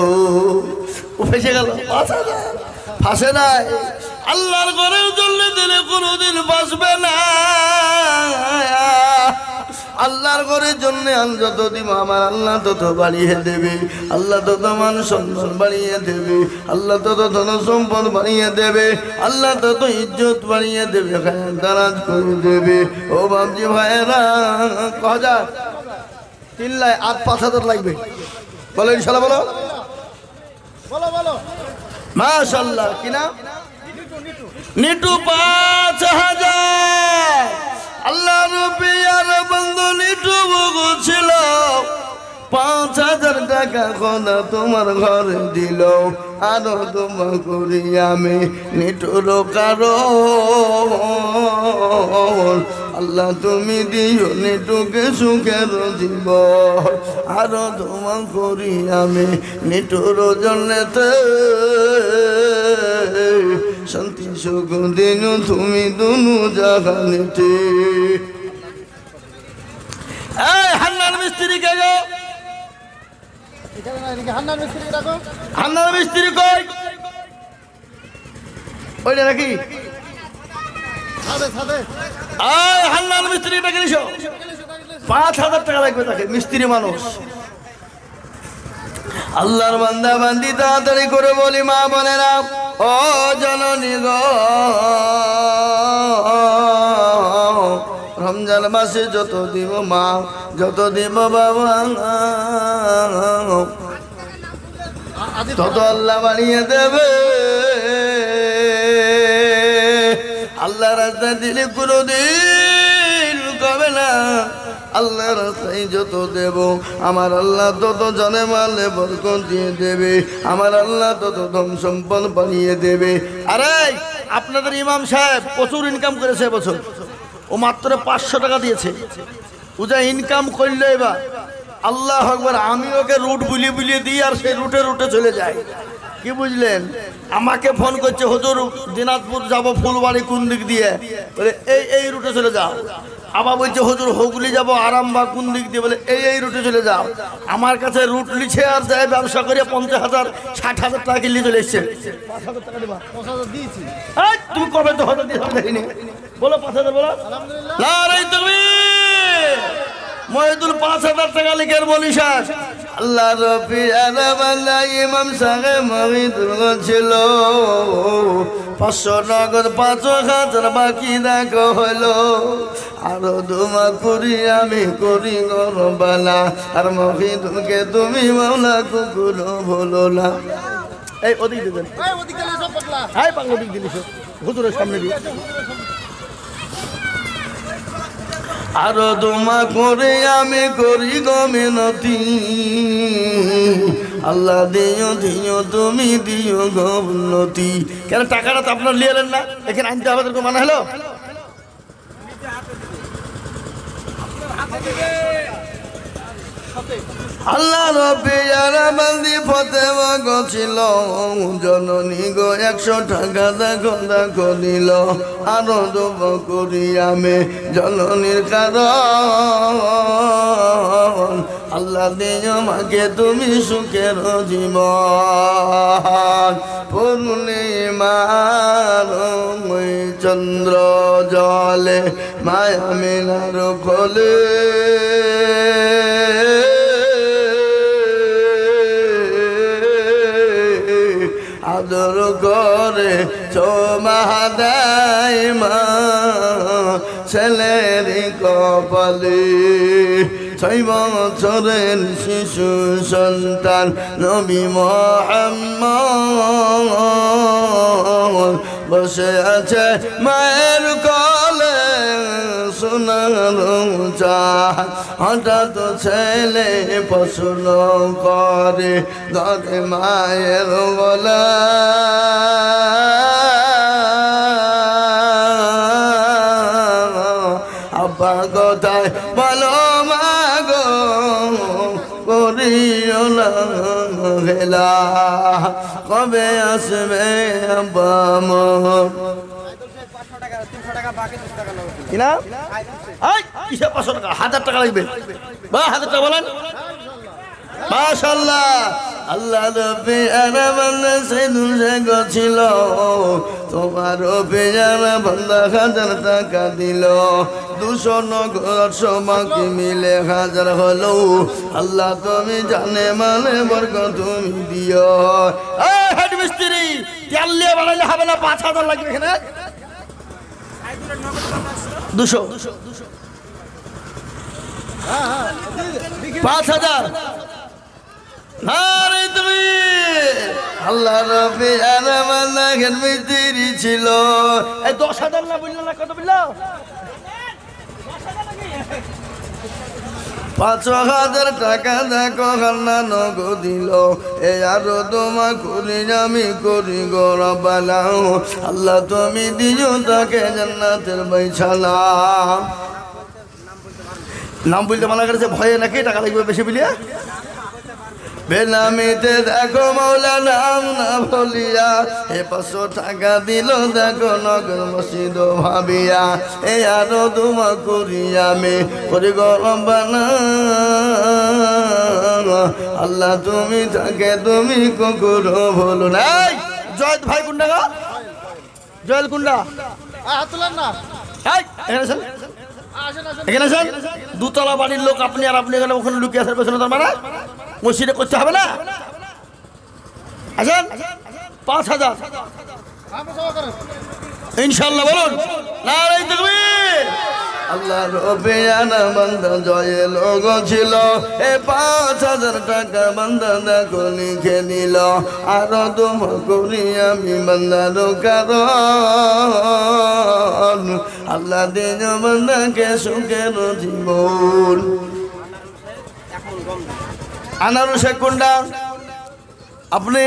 ও ফেসে গেল 5000 ফাঁসে নাই আল্লাহর ঘরের জন্য দিলে কোনোদিন বাঁচবে না আল্লাহর ঘরের জন্য যত দিব আমার আল্লাহ তত বাড়িয়ে দেবে আল্লাহ তত মান সম্মান বাড়িয়ে দেবে আল্লাহ তত ধন সম্পদ বাড়িয়ে দেবে আল্লাহ তত ইজ্জত বাড়িয়ে দেবে দারাজ করে দেবে ও বাবজি ভাইয়েরা কজা 3 লাখ আর 5000 লাগবে বলো ইনশাআল্লাহ বলো বলো বলো মাশাআল্লাহ কি না নিটু 5000 আল্লাহ রবি আর বন্ধু নিটু বগু ছিল 5000 টাকা খোদা তোমার ঘরে দিল আরো তোমা করি আমি নিটুর কারো আল্লাহ তুমি দিও নিটুকে সুখের জীবন আরো তোমা করি আমি নিটুর জন্যতে শান্তি সুখ দিন তুমি দুনু জাগানেতে এই হান্নান মিস্ত্রি কে গো হান্নান মিস্ত্রি ডাকো হান্নান মিস্ত্রি কই ওইটা নাকি এই হান্নান মিস্ত্রি ডাকে নিছো 5000 টাকা লাগবে তাকে মিস্ত্রি মানুষ আল্লাহর বান্দা বান্দি তাড়াতাড়ি করে বলি মা বোনেরা ও জননী গো রমজান মাসে যত দিব মা যত দিব বাবা তত আল্লাহ বাড়িয়ে দেবে আল্লাহ রাস্তায় দিলে কোনোদিন কবে না আল্লাহ রাস্তায় যত দেব আমার আল্লাহ তত জনে মালে বরকত দিয়ে দেবে আমার আল্লাহ তত ধন সম্পদ বানিয়ে দেবে আরে আপনাদের ইমাম সাহেব প্রচুর ইনকাম করেছে এবছর ও মাত্র 500 টাকা দিয়েছে ও যা ইনকাম করলো এবার আল্লাহ আকবার আমি ওকে রুট বুলিয়ে বুলিয়ে দিই আর সেই রুটে রুটে চলে যায় কি বুঝলেন আমাকে ফোন করছে হুজুর দিনাজপুর যাব ফুলবাড়ি কোন দিক দিয়ে বলে এই রুটে চলে যাও আবার বলছে হুজুর হুগলি যাব আরামবাগ কোন দিক দিয়ে বলে এই রুটে চলে যাও আমার কাছে রুট লিখে আর যায় ব্যবসা করে 50,000 60,000 টাকা কিনলে চলে এসছে 5000 টাকা দেবা 5000 দিয়েছি এই তুমি কবে তো হতে দেখিনি বলো 5000 বলো আলহামদুলিল্লাহ নারে তাকবীর মহিদুল 5000 টাকা লিখে বলিস আল্লাহ রবি আলামিন ইমাম সাহেব মহিদুল ছিল 500 নগদ 5000 বাকি দেখো হলো আরো দুমা করি আমি করি গরবালা আর মহিদুলকে তুমি মাওলা কুকুর বলো না এই ওদিক দিবেন এই ওদিক দিলে সব পাগলা এই পাগলা ওদিক দিলিস হুজুরের সামনে দিয়ে আরো দুমা করে আমি করি গমিনতি আল্লাহ দিও দিও তুমি দিও গমনতি কেন টাকাটা তো আপনার লিয়ে এলেন না এখানে আনতে আমাদের মানা হলো আল্লাহ রব্বি আলামিন ফতেমা গছিল জননী গো 100 টাকা দেখো দেখো দিল আরো দেব করি আমি জননীর কারণ আল্লাহ দিও মাকে তুমি সুখের জীবন পূর্ণিমার চন্দ্র জলে মায়া মিনার খোলে আদর করে চৌমাহাদায় মা ছেলের কপালে 6 বছরের শিশু সন্তান নবী মুহাম্মদ বসে আছে মায়ের কোলে সোনার চাঁদ হঠাৎ ছেলে প্রশ্ন করে ধরে মায়ের গলা আব্বা কোথায় বলো মা গো করিও না ভেলা কবে আসবে আব্বা মোর কিনা কিসের 500 টাকা 1000 টাকা লাগবে বা 1000 টাকা বলেন মাশাআল্লাহ আল্লাহ রব্বি আরামান্না সাইদুল জাগো ছিল তোমার রব্বি জানা বান্দা 1000 টাকা দিল 200 নগদ সমাকি মিলে 1000 হলো আল্লাহ তুমি জানে মানে বরকত তুমি দিও এই হেড মিস্ত্রি তেল দিয়ে বানাইলে হবে না 5000 লাগবে এখানে 200 5000 আরে তুমি আল্লাহ রব্বি আলামিন এর মিস্ত্রি ছিল এই 10000 না বললা না কত বললা 5000 টাকা দেখো খান্না নগদ দিল এ আরো তোমা করি আমি করি গো রব্বানা আল্লাহ তুমি দিও তাকে জান্নাতের বাইছানা নাম বলতে মানা করেছে ভয়ে নাকি টাকা লাগবে বেশি বলিয়া বেনামিতে দেখো মৌলা নাম না বলিয়া এ 500 টাকা দিল দেখো নগর মসজিদ ভাবিয়া এ আরো তোমা করি আমি করি গো রব্বানা আল্লাহ তুমি তাকে তুমি কখনো ভুলো না জয়দ ভাই কোনটা গো জয়ল কোনটা হাত তোলেন না এখানে আসেন দুতলা বাড়ির লোক আপনি আর আপনি এখানে ওখানে লুকিয়ে আসার পেছনে তার মানে মসজিদে করতে হবে না আসেন 5000 ইনশাআল্লাহ বলুন নারায়ে তাকবীর আল্লাহ রব্বি আনা বান্দা জয়ে লোক ছিল এ 5000 টাকা বান্দা দেখো লিখে নিল আর তোমা করি আমি বান্দার কারণ আল্লাহ দিন বান্দাকে সুখের জীবন আনারসে কোনটা আপনি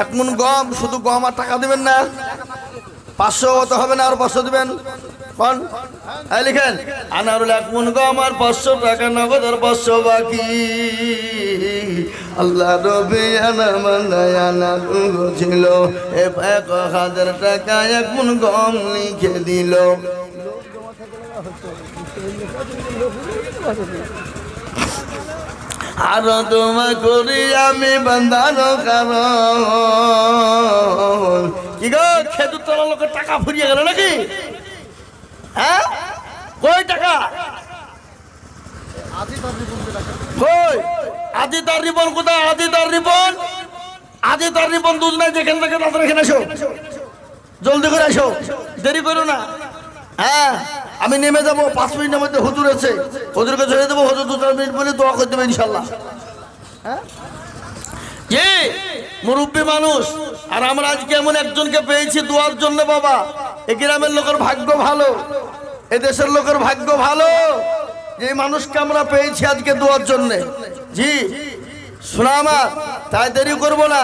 1 মণ গম শুধু গম আর টাকা দিবেন না 500 তো হবে না আর 500 দিবেন কোন এই লিখেন আনারুল 1 মণ গম আর 500 টাকা নগদ আর 500 বাকি আল্লাহ রব্বি আনারুল ছিল এ 1000 টাকা 1 মণ গম লিখে দিল আর তোমা করি আমি বান্দার কারণ কি গো খেজুর তলা লোকের টাকা ফুরিয়ে গেল নাকি হ্যাঁ কই টাকা কই আদি তার রিবন কোথায় আদি তার রিবন দুধ নাই যেখান থেকে তাদের এখানে আসো জলদি করে আসো দেরি করো না হ্যাঁ আমি নেমে যাবো 5 মিনিটের মধ্যে হুজুর আছে হুজুরকে ছেড়ে দেবো হুজুর 2-4 মিনিট বলে দোয়া করে দেবে ইনশাল্লাহ হ্যাঁ জি মুরব্বী মানুষ আর আমরা আজকে এমন একজনকে পেয়েছি দোয়ার জন্য বাবা এই গ্রামের লোকের ভাগ্য ভালো এই দেশের লোকের ভাগ্য ভালো যে মানুষকে আমরা পেয়েছি আজকে দোয়ার জন্য জি শোনা আমার তাই দেরি করবো না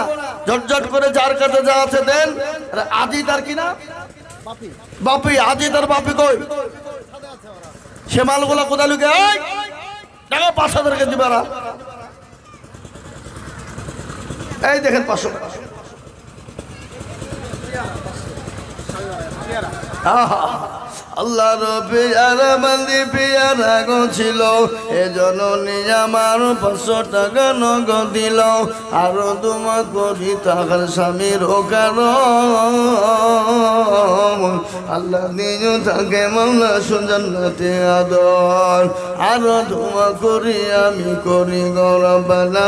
ঝটঝট করে যার কাছে যা আছে দেন আদি তার কিনা বাপি আদি তার বাপি কই সে মালগুলা কোথায় লুকে টাকা 5000 কে দিবারা এই দেখেন 500 আল্লাহ রব্বি আরামান্দি পিয়ারা গো ছিল এ জননী আমার 500 টাকা নগদ দিল আর তোমা করি তাহার স্বামীর কারণ আল্লাহ দিন তাকে মাওলা সুজান্নাতে আদর আর তোমা করি আমি করি গো রব্বানা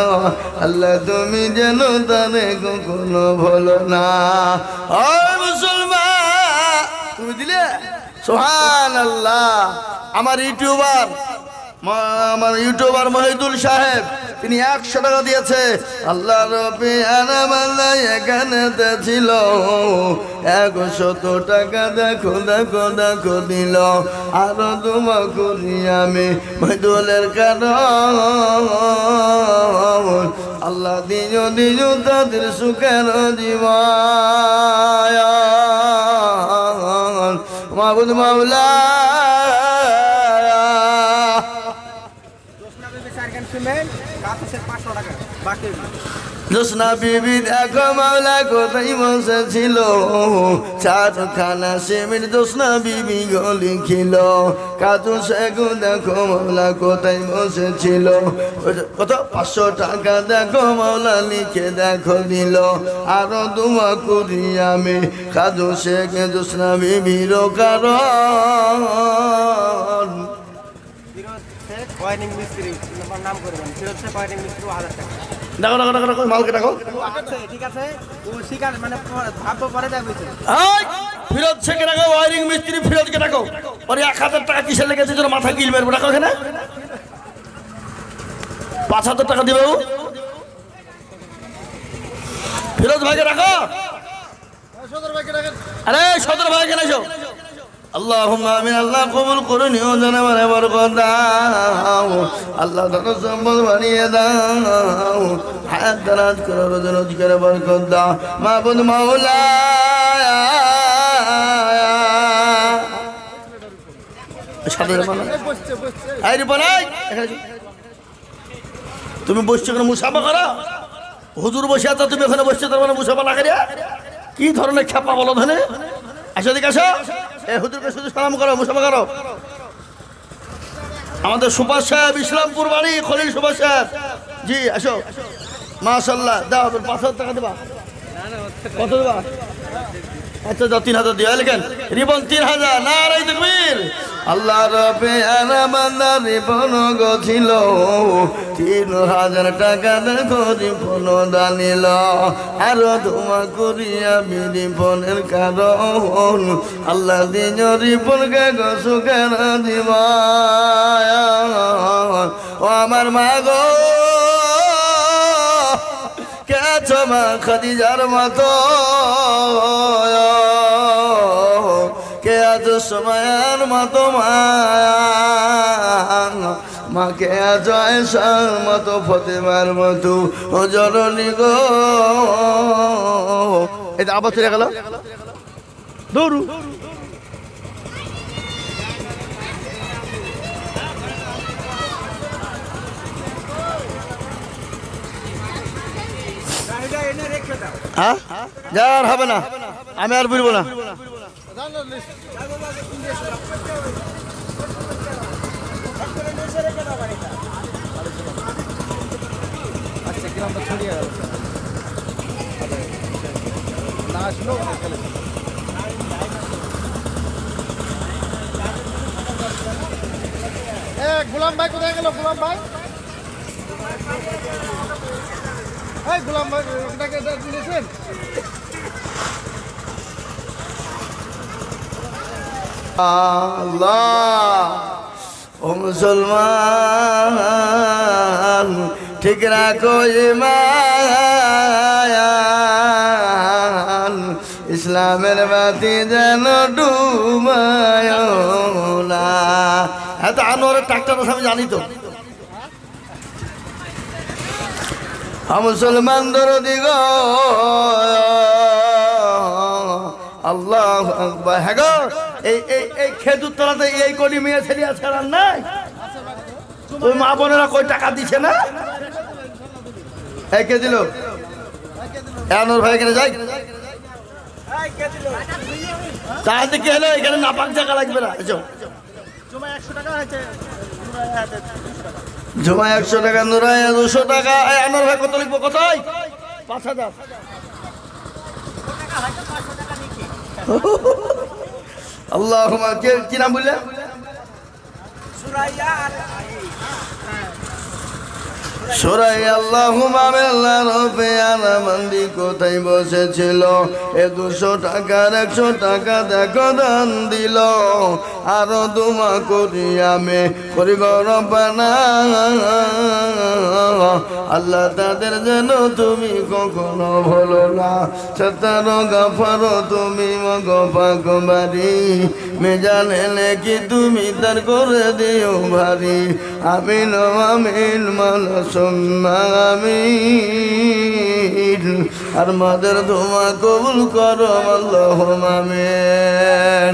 আল্লাহ তুমি যেন তারে কখনো ভুলো না ও মুসলমান তুমি দিলে সুবহানাল্লাহ আমার ইউটিউবার মহিদুল সাহেব তিনি 100 টাকা দিয়েছে আল্লাহ রব্বি আনামাল্লাহ এখানে ছিল 100 টাকা দেখো দেখো দেখো দিল আর তোমা করি আমি মহিদুলের কারণ আল্লাহ দিও দিও তাদের সুখের জীবন মাবুদ মাওলা সিমেন্ট 500 টাকা বাকি জোসনা বিবি দেখো মাওলা কোথায় বসেছিল, চারখানা সিমেন্ট জোসনা বিবি গলি খিল। কাজু শেখু দেখো মাওলা কোথায় বসেছিল, কত 500 টাকা দেখো মাওলা লিখে দেখো দিল। আরো দোয়া করি আমি কাজু শেখ জোসনা বিবির কারণ। ওয়ারিং মিস্ত্রি নাম করবেন, ফিরোজ শেখ ওয়ারিং মিস্ত্রি 1000 টাকা। দেখো দেখো দেখো দেখো মালকে দেখো। আচ্ছা ঠিক আছে, ও শিকার মানে ভাববো পরে দেওয়া হয়েছে। ফিরোজ শেখকে দেখো, ওয়ারিং মিস্ত্রি ফিরোজকে দেখো। ওর 1000 টাকা কিসে লেগেছে যেন মাথা গিল মেরবো, দেখো এখানে 5000 টাকা দিবে ও। ফিরোজ ভাইকে রাখো, আরে সদর ভাইকে নাইছো। আল্লাহুম্মা আমিন। আল্লাহ কবুল করুন, ও জানাবারে বরকত দাও। আল্লাহ ধন সম্পদ বানিয়ে দাও, হায়াত দারাজ করে রোজ রোজ করে বরকত দাও। মাবুদ মাওলা সাদর বানা আই রে বানাই। তুমি বসছো কেন? মুসাফা করো। হুজুর বসে আছো, তুমি ওখানে বসছো, তার মানে মুসাফা না করিয়া কি ধরনের খেপা বলো ধনে? আসো দিকে আসো, এই হুজুরকে শুধু সালাম করো, মুসাফা করো। আমাদের সুভাষ সাহেব, ইসলামপুর বাড়ি, খলিল সুভাষ সাহেব জি, আসো। মাশাআল্লাহ, দাও 5000 টাকা দেবা। কত দেবা? আচ্ছা যাও, 3000 দিও। লেখেন রিবন 3000। নারায়ে তাকবীর। আল্লাহ রবে আরামান্দা রিবন গছিল, 3000 টাকা দেখো রিবন দানিল। আরো দোয়া করিয়া রিবনের কারণ, আল্লাহ দিন রিবনকে সুখের দিব। ও আমার মা গো, কেছো মা খাদিজার মতো, কে আজ সময়ের মতো মা, কে আজ আয়েশার মতো, ফতেমার মতো ও জননী গো। এটা আবার চলে গেল দৌড়ু। হ্যাঁ যার হবে না, আমি আর বুঝবো না। গোলাম ভাই কোথায় গেল? গোলাম ভাই, গোলাম ভাই ওটাকে দিয়েছেন। আল্লাহ ও মুসলমান, ঠিক রাখো ঈমান, ইসলামের বাতি যেন ডুবায় না। হ্যাঁ তো আনোয়ারের ট্রাক্টর আমি জানি তো। মুসলমান দরদি গো, আল্লাহু আকবার। হ্যাঁ গো, এই খেজুর তলাতে এই কলি মেয়ে ছেলে আছে আর নাই? ওই মা বোনেরা কই টাকা দিছে না? এই কে দিল? আনোয়ার ভাই এখানে যাই। তাহলে কি হলো? এখানে নাপাক জায়গা লাগবে না। জমা 100 টাকা আছে, জমা 100 টাকা, নুরাইয়া 200 টাকা। আনোয়ার ভাই কত লিখবো? কতই? 5000। আল্লাহ কি নাম বললেন? সুরাই আল্লাহুম্মা বিল্লাহ রবে আলামন্দি কোথায় বসেছিল, 200 টাকার 100 টাকা দেখো দান দিল। আরো দোয়া করি আমি করি রব্বানা, আল্লাহ তাদের যেন তুমি কখনো ভুলো না। সত্তর গফর তুমি মগফাক বাড়ি, মেজানে লেখি তুমি তার করে দিও ভারী। আমিন আমিন মালা আমিন। আর মাদের দোয়া কবুল করো আল্লাহুম্মা আমিন।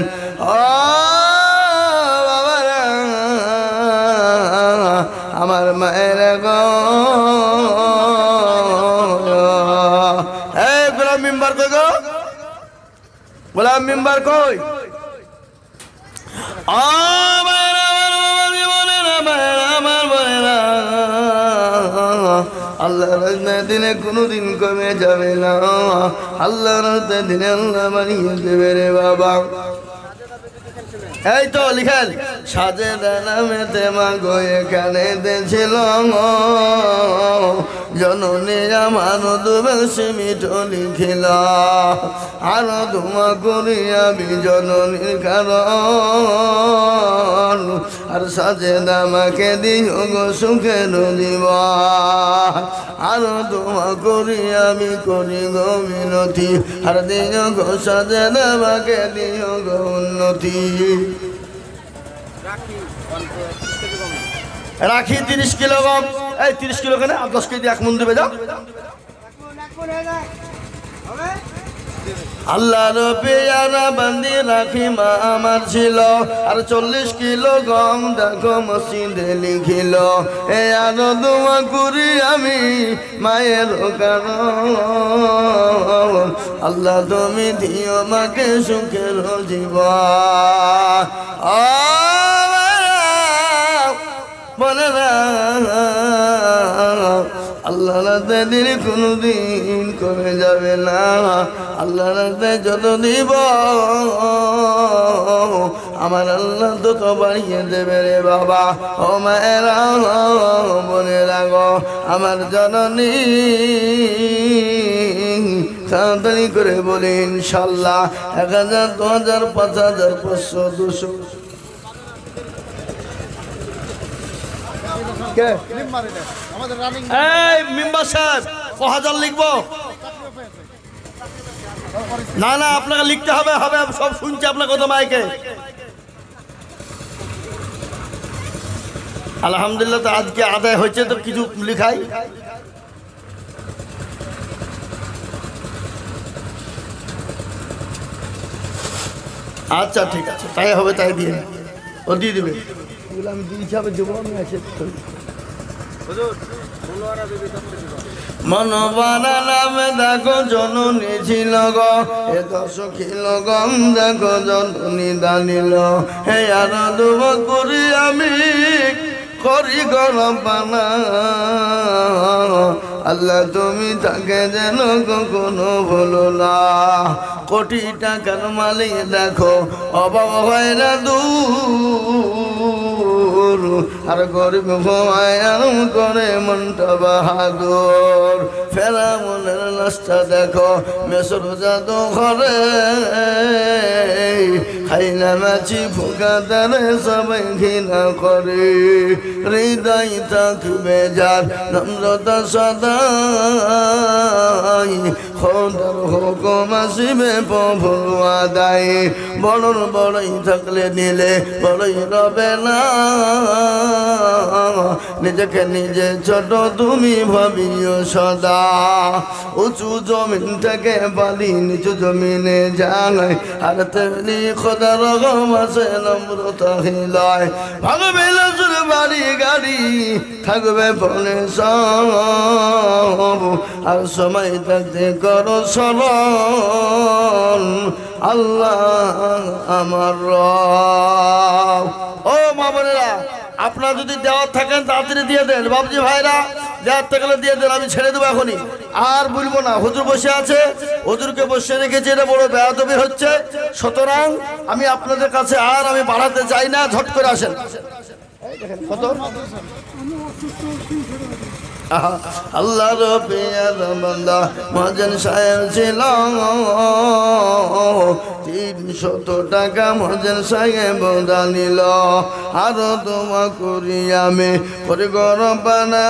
আমার মায়ের গো, গোলাম মেম্বার কই? আল্লাহ রাস্তায় দিনে কোনোদিন কমে যাবে না। আল্লাহ রাস্তায় দিনে আল্লাহ বানিয়ে দেবে রে বাবা। এই তো লিখেন, সাজেদা নামেতে মাগো এখানে দেছিল জননী আমার দুবেশি মিঠো লিখিল, আরো ধুমা করি আমি জননীর কারণ, আর সাজেদা আমাকে দিও গো সুখের জীবন, আরো ধুমা করি আমি করি গো মিনতি, আর দিও গো সাজেদা আমাকে দিও গো উন্নতি। রাখি 30 কিলো গম, এই 30 কিলো কেন? 10 কেজি এক মন দেবে, যাও। আল্লাহর পেয়ারা বান্দি রাখি মা আমার ছিল, আর 40 কিলো গম দেখো মসজিদে লিখিল, এ আরো দোয়া করি আমি মায়ের কারণ, আল্লাহ তুমি দিও মাকে সুখের জীবন। বলে না আল্লাহ রাস্তায় দিন কোনোদিন কমে যাবে না, আল্লাহ রাস্তায় যত দিব আমার আল্লাহ তত বাড়িয়ে দেবে রে বাবা। ও মায়েরা মনে রাখো আমার জননী, তাড়াতাড়ি করে বলি ইনশাল্লাহ 1000 2000 5000 500 200। এই মেম্বার সাহেব 1000 লিখবো না? না আপনাকে লিখতে হবে, হবে সব শুনছি আপনার কথা মাইকে। আলহামদুলিল্লাহ, তো আজকে আদায় হয়েছে তো কিছু লিখাই। আচ্ছা ঠিক আছে, তাই হবে, তাই দিয়ে ও দিয়ে দেবে। আমি দিয়ে হিসাবে দেবো, আমি আছে মনবারা নামে দেখো জননী ছিল গো, এ 10 কিলো গম দেখো জননী দানিল, হে আর দুব করি আমি করি গরম পানা, আল্লাহ তুমি তাকে যেন কখনো ভুলো না। কোটি টাকার মালিক দেখো অভাব হয় না দূর, আর গরিব আরাম করে মনটা বাহাদুর, ফেরা মনের লাশটা দেখো মেসর জাদু ঘরে, খাইলা মাছি ফুকা তারে সবাই ঘৃণা করে, হৃদয় থাকবে যার নম্রতা সদাই, খোদার হুকুম আসিবে প্রভুর আদায়, বড়র বড়ই থাকলে নিলে বড়ই রবে না, নিজেকে নিজে ছোট তুমি ভাবিও সদা, উঁচু জমিন থেকে বালি নিচু জমিনে যায়, আর তেমনি খোদার রকম আছে নম্রতা হিলায়, ভাগবে লাজুর বাড়ি গাড়ি থাকবে ফোনে সব, আর সময় থাকতে করো স্মরণ আল্লাহ আমার রব। ও মা বোনেরা, আপনারা যদি দেওয়ার থাকেন তাড়াতাড়ি দিয়ে দেন, বাবজি ভাইরা দেওয়ার থাকলে দিয়ে দেন, আমি ছেড়ে দেবো এখনই, আর বলবো না। হুজুর বসে আছে, হুজুরকে বসে রেখেছি, এটা বড় বেয়াদবি হচ্ছে, সুতরাং আমি আপনাদের কাছে আর আমি বাড়াতে চাই না, ঝট করে আসেন। কত আল্লাহর পেয়ারা বান্দা মহাজন সাহেব ছিল, 300 টাকা মহাজন সাহেব দানিল, আরো তোমা করি আমি করে গরম পানা,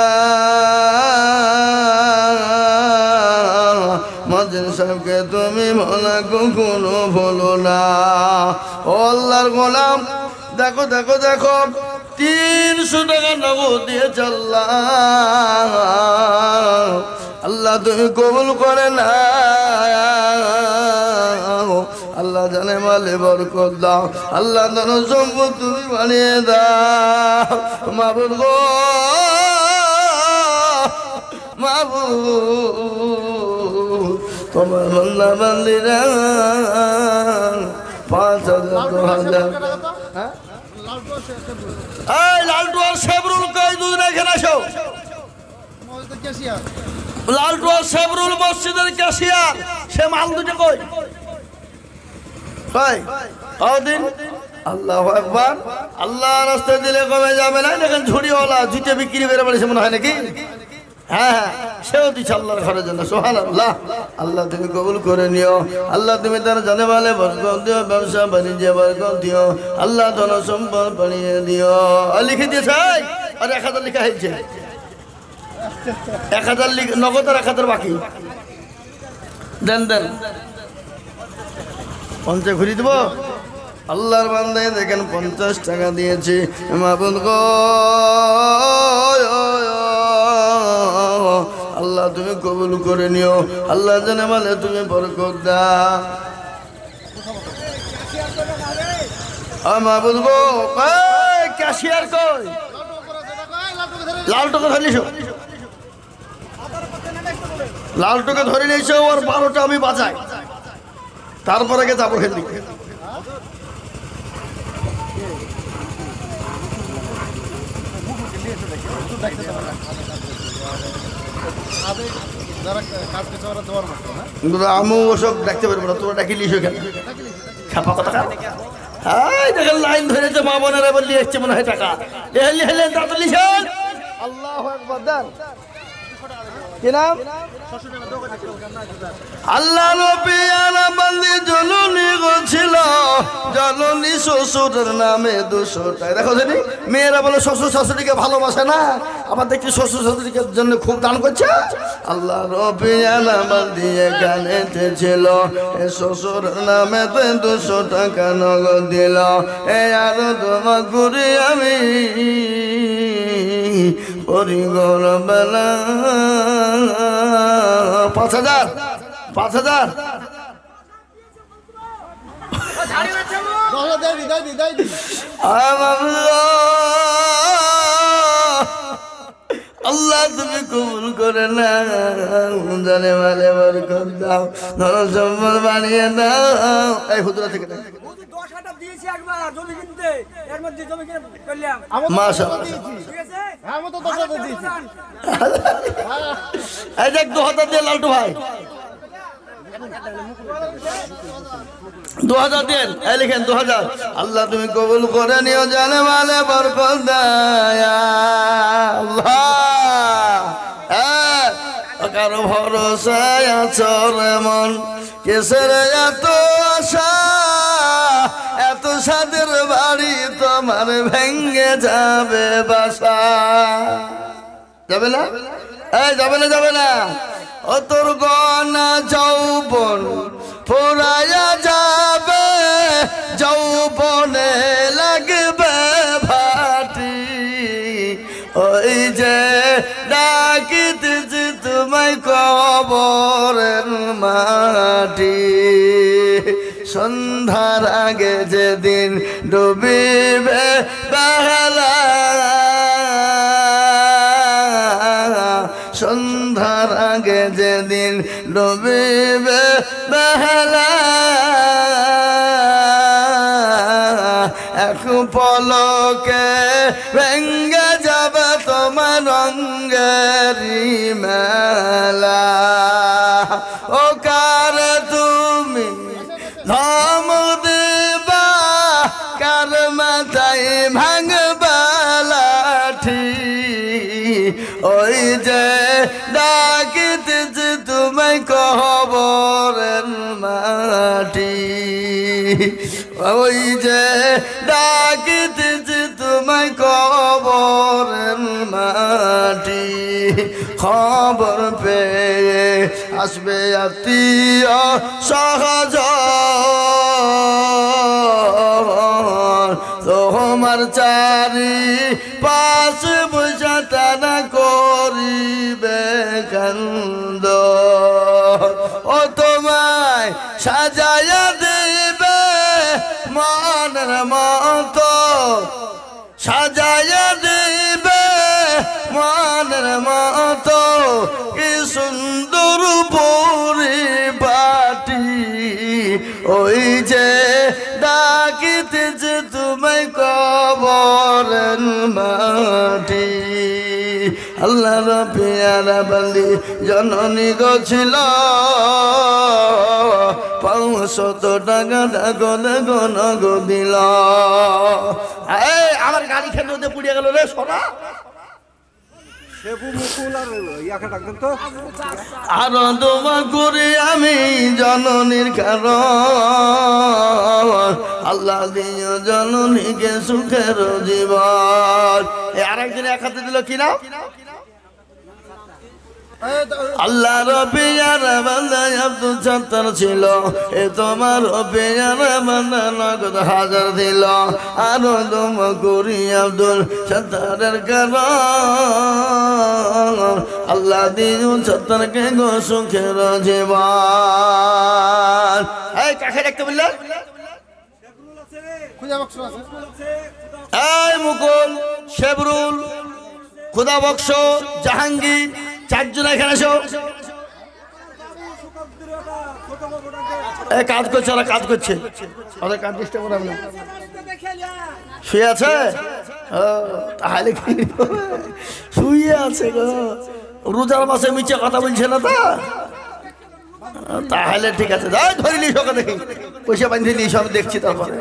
মহাজন সাহেবকে তুমি মনে কখনো ভুলো না। ও আল্লাহর গোলাম, দেখো দেখো দেখো 300 টাকা নগদ দিয়ে চললাম, আল্লাহ তুমি কবুল করে না, আল্লাহ জানে মালে বরকত দাও, আল্লাহ ধন সম্পদ তুমি বানিয়ে দাও, মাবুদ গো মাবুদ তোমার বান্দা বান্দিরা 5,000 2,000 হ্যাঁ লালটু আছে এই লালটু আর শেবরুল কই দুজন এখানে আসো মসজিদের ক্যাশিয়ার লালটু আর শেবরুল মসজিদের ক্যাশিয়ার সে মাল দুটো কই কই কদিন আল্লাহু আকবার আল্লাহ রাস্তায় দিলে কমে যাবে না দেখেন ঝুড়িওয়ালা জুতে বিক্রি করে বলেছে মনে হয় নাকি হ্যাঁ হ্যাঁ সেও দিচ্ছে আল্লাহর ঘরের জন্য সুবহানাল্লাহ আল্লাহ তুমি কবুল করে নিও আল্লাহ তুমি তার জানে মালে বরকত দিও ব্যবসা বাণিজ্যে বরকত দিও আল্লাহ ধন সম্পদ বাড়িয়ে দিও লিখে দিয়েছে আর 1000 লেখা হয়েছে 1000 নগদ আর 1000 বাকি দেন দেন পঞ্চাশ ঘুরি দেবো আল্লাহর বান্দায় দেখেন 50 টাকা দিয়েছি মাবুদ গো আল্লাহ তুমি কবুল করে নিও আল্লাহ জানে মানে তুমি বরকত দাও মাবুদ গো ক্যাশিয়ার কই লালটুকে ধরে নিছো লালটুকে ধরে নিয়েছো ওর 12টা আমি বাজাই তারপরে গে যাবো খেলি যারা কাজ করছে ওরা দেওয়ার মতো না আমি ওসব দেখতে পারবো না তোরা ডাকি লিস ওখানে খাপা কথা দেখেন লাইন ধরেছে মা বোনেরা বললি এসছে মনে হয় টাকা হেলে হেলে তাড়াতাড়ি লিখেন আল্লাহু আকবার দেন কি নাম আল্লাহ নবী আলা বান্দি জননী ছিল জননী শ্বশুরের নামে 200 টাকা দেখো জানি মেয়েরা বলে শ্বশুর শাশুড়িকে ভালোবাসে না আবার দেখছি শ্বশুর শাশুড়িকে জন্য খুব দান করছে আল্লাহ নবী আলা বান্দি এখানে ছিল শ্বশুরের নামে 200 টাকা নগদ দিল এই আর তোমা ঘুরি আমি পরিগর বেলা 5,000 5,000 আল্লাহ তুমি কবুল করে না জানে মালে বরকত দাও ধন সম্পদ বানিয়ে দাও এই হুজুরা থেকে এই দেখ 2000 দিয়ে লালটু ভাই 2000 দেন এই লিখেন 2000 আল্লাহ তুমি কবুল করে নিও জানে মালে বরকত দাও আল্লাহ কারো ভরসায় আছো রে মন কিসের এত আশা এত সাদের বাড়ি তোমার ভেঙ্গে যাবে বাসা যাবে না এই যাবে না ও তোর গনা যৌবন ফুরায়া যাবে যৌবনে লাগবে ভাটি ওই যে ডাকিতেছি তোমায় কবরের মাটি সন্ধ্যার আগে যেদিন ডুবিবে বেলা সন্ধ্যার আগে যেদিন ডুবিবে বেলা এক পলকে ভেঙ্গে যাবে তোমার রঙ্গেরি মেলা ও কার তুমি ধম দিবা কার মাথায় ভাঙবা লাঠি ওই যে ডাকিতেছে তোমায় কবরের মাটি ওই যে ডাকিতেছে তোমায় কবরের মাটি খবর পেয়ে আসবে আত্মীয় সহজ তোমার চারি পাশ বসা টানা করিবে কান্দ ও তোমায় সাজায়া দেবে মনের মতো সাজায়া দেবে মনের মতো কি সুন্দর পরিবার দিয়েছে তোমায় কবরের মাটি আল্লাহর পেয়ারা বান্দি জননী গো ছিল 500 টাকা দেখো দেখো নগো দিল আমার গাড়ি খেলে ওদের পুড়িয়ে গেল রে সোনা সেবু মুকুল আর ইয়াকে ডাকবেন তো আর দোয়া করি আমি জননীর কারণ আল্লাহ দিও জননীকে সুখের জীবন আরেকদিন এক হাতে দিল কি না আল্লাহ রবিয়ার বান্দা আব্দুল সত্তার ছিল এ তোমার রবিয়ার বান্দা নগদ 1000 দিল আর দোয়া করি আব্দুল সত্তারের কারণ আল্লাহ দিও সত্তারকে গো সুখের জীবন এই কাকে দেখতে বললে খুঁজা বাক্স আছে এই মুকুল শেবরুল খুদা বক্স জাহাঙ্গীর 4 জন এখানে এসো এই কাজ করছে ওরা কাজ করছে ওদের কাজ ডিস্টার্ব করাবে না শুয়ে আছে তাহলে কি শুয়ে আছে গো রোজার মাসে মিছে কথা বলছে না তো তাহলে ঠিক আছে যাই ধরে নিস ওকে দেখি পয়সা বাঁধিয়ে নিস আমি দেখছি তারপরে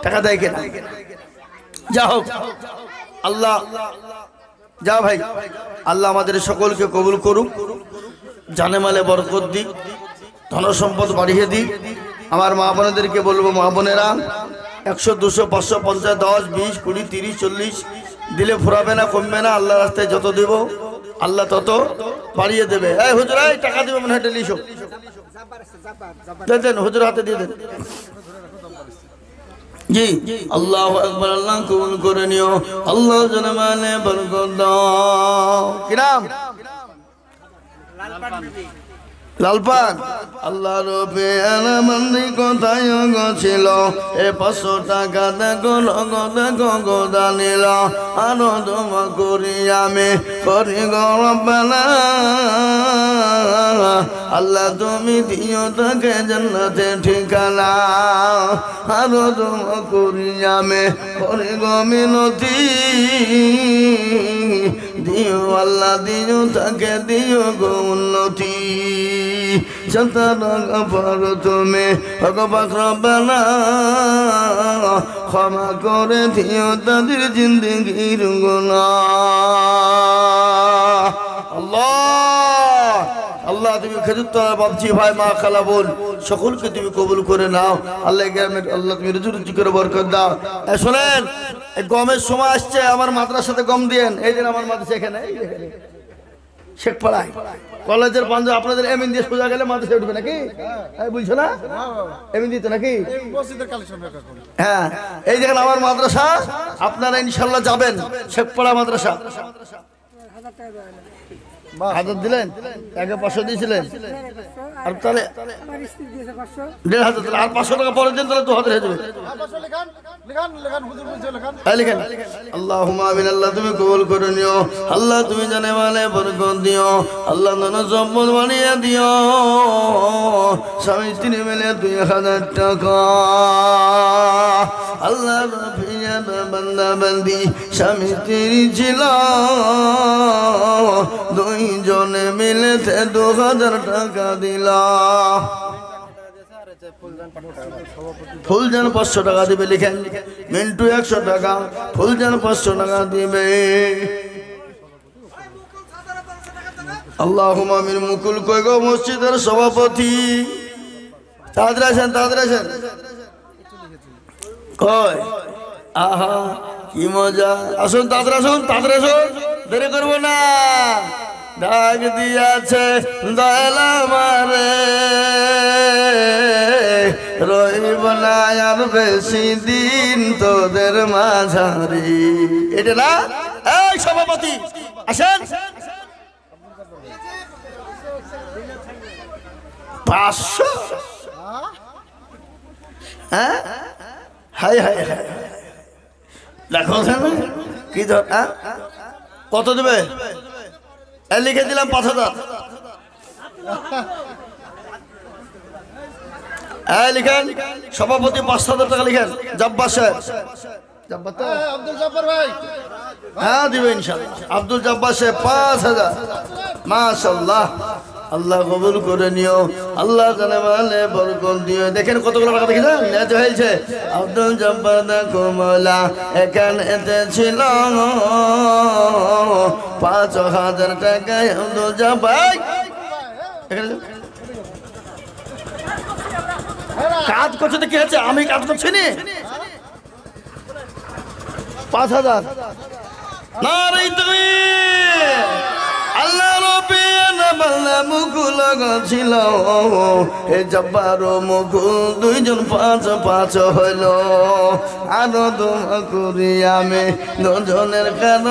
টাকা দেয় কিনা যা হোক আল্লাহ যা ভাই আল্লাহ আমাদের সকলকে কবুল করুক জানে মালে বরকত দিক ধন সম্পদ বাড়িয়ে দিক আমার মা বোনেদেরকে বলবো মা বোনেরা 100 200 500 50 10 20 20 30 40 দিলে ফুরাবে না কমবে না আল্লাহ রাস্তায় যত দেব আল্লাহ তত বাড়িয়ে দেবে এই হুজুর এই টাকা দিবে মনে হয় লিখো দেন হুজুর হাতে দিয়ে দেন জি আল্লাহু আকবার আল্লাহ কবুল করে নিও আল্লাহ জানে বরকত দাও কি নাম লালপান আল্লাহ রবে আনমন্দি কোথায় গছিল এ 500 টাকা দেখো নগদ গো দানিল আরো দোয়া করি আমি করি গো রব্বানা আল্লাহ তুমি দিও তাকে জান্নাতে ঠিকানা আরো দোয়া করি আমি করি গো মিনতি দিও আল্লাহ দিও তাকে দিও গো উন্নতি তুমি রব্বানা ক্ষমা করে দিও তাদের জিন্দেগির গুনাহ আল্লাহ আল্লাহ তুমি খেজুর বাবজি ভাই মা খালা বোন সকলকে তুমি কবুল করে নাও আল্লাহ আল্লাহ তুমি রুজি রুজি করে বরকত দাও শোনেন এই গমের সময় আসছে আমার মাদ্রাসাতে গম দিয়েন এই দিন আমার মাদ্রাসা এখানে শেখপাড়ায় কলেজের পাঞ্জা আপনাদের এমএন দিয়ে সোজা গেলে মাদ্রাসা উঠবে নাকি বুঝছো না এমএন দিতে নাকি হ্যাঁ এই দেখেন আমার মাদ্রাসা আপনারা ইনশাল্লাহ যাবেন শেখপাড়া মাদ্রাসা 1000 দিলেন একে 500 দিয়েছিলেন আর তাহলে 1500 আর 500 টাকা পরে দিন তাহলে 2000 হয়ে যাবে লিখেন আল্লাহুম্মা আমিন আল্লাহ তুমি কবুল করে নিও আল্লাহ তুমি জানে মানে বরকত দিও আল্লাহ ধন সম্পদ বানিয়ে দিও স্বামী স্ত্রী মিলে 2000 টাকা আল্লাহ রফিয়া বান্দা বান্দি স্বামী স্ত্রী ছিল 2 জনে মিলে 2000 টাকা দিলা ফুলজান 500 টাকা দিবে লিখেন মিন্টু 100 টাকা ফুলজান 500 টাকা দিবে আল্লাহুম্মা আমিন মুকুল কই গো মসজিদের সভাপতি তাড়াতাড়ি আসেন কই আহা কি মজা আসুন তাড়াতাড়ি আসুন দেরি করব না ডাক দিয়াছে দয়াল আমারে রইব না আর বেশি দিন তোদের মাঝারি এটা না এই সভাপতি আসেন 500 হ্যাঁ হাই দেখো কি ধর কত দেবে লিখে দিলাম 5000 লিখেন সভাপতি 5,000 টাকা লিখেন জব্বার সাহেব জব্বার তো আব্দুল জব্বার ভাই হ্যাঁ দিবে ইনশাআল্লাহ আব্দুল জব্বার সাহেব 5,000 মাশাআল্লাহ আল্লাহ কবুল করে নিও আল্লাহ জানে মানে বরকত দিও দেখেন কতগুলো টাকা দেখি না নেজ হয়েছে আব্দুল জব্বার দেখো মওলা এখানেতে ছিল 5,000 টাকা আব্দুল জব্বার এখানে কাজ করছে তো কি হয়েছে আমি কাজ করছি নি 5,000 নারী তুমি আল্লাহ রবি বাল্লা মুকুল ছিল হে জব্বার মুকুল দুইজন 5 হইল আরো দোয়া করি আমি দুজনের কারণ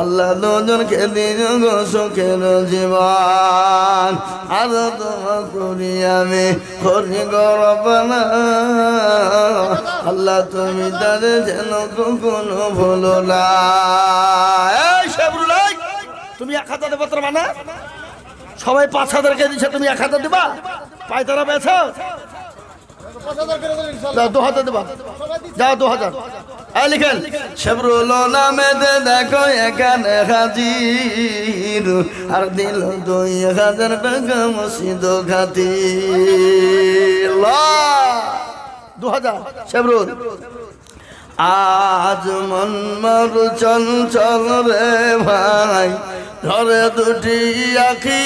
আল্লাহ দুজনকে দিন গো সুখের জীবন আরো দোয়া করি আমি করি গরবানা আল্লাহ তুমি তাদের যেন কখনো ভুলো না তুমি 1,000 দেবো তোর মানে সবাই 5,000 কে দিচ্ছে তুমি 1,000 দেবা পায়তারা বেছ 5,000 করে দেন ইনশাআল্লাহ 2,000 দেবা যাও 2,000 এই লিখেন শেবরুল নামে দেখো এখানে হাজির আর দিল 2,000 টাকা মসজিদ খাতির 2,000 শেবরুল আজ মন মর চঞ্চল রে ভাই ধরে দুটি আখি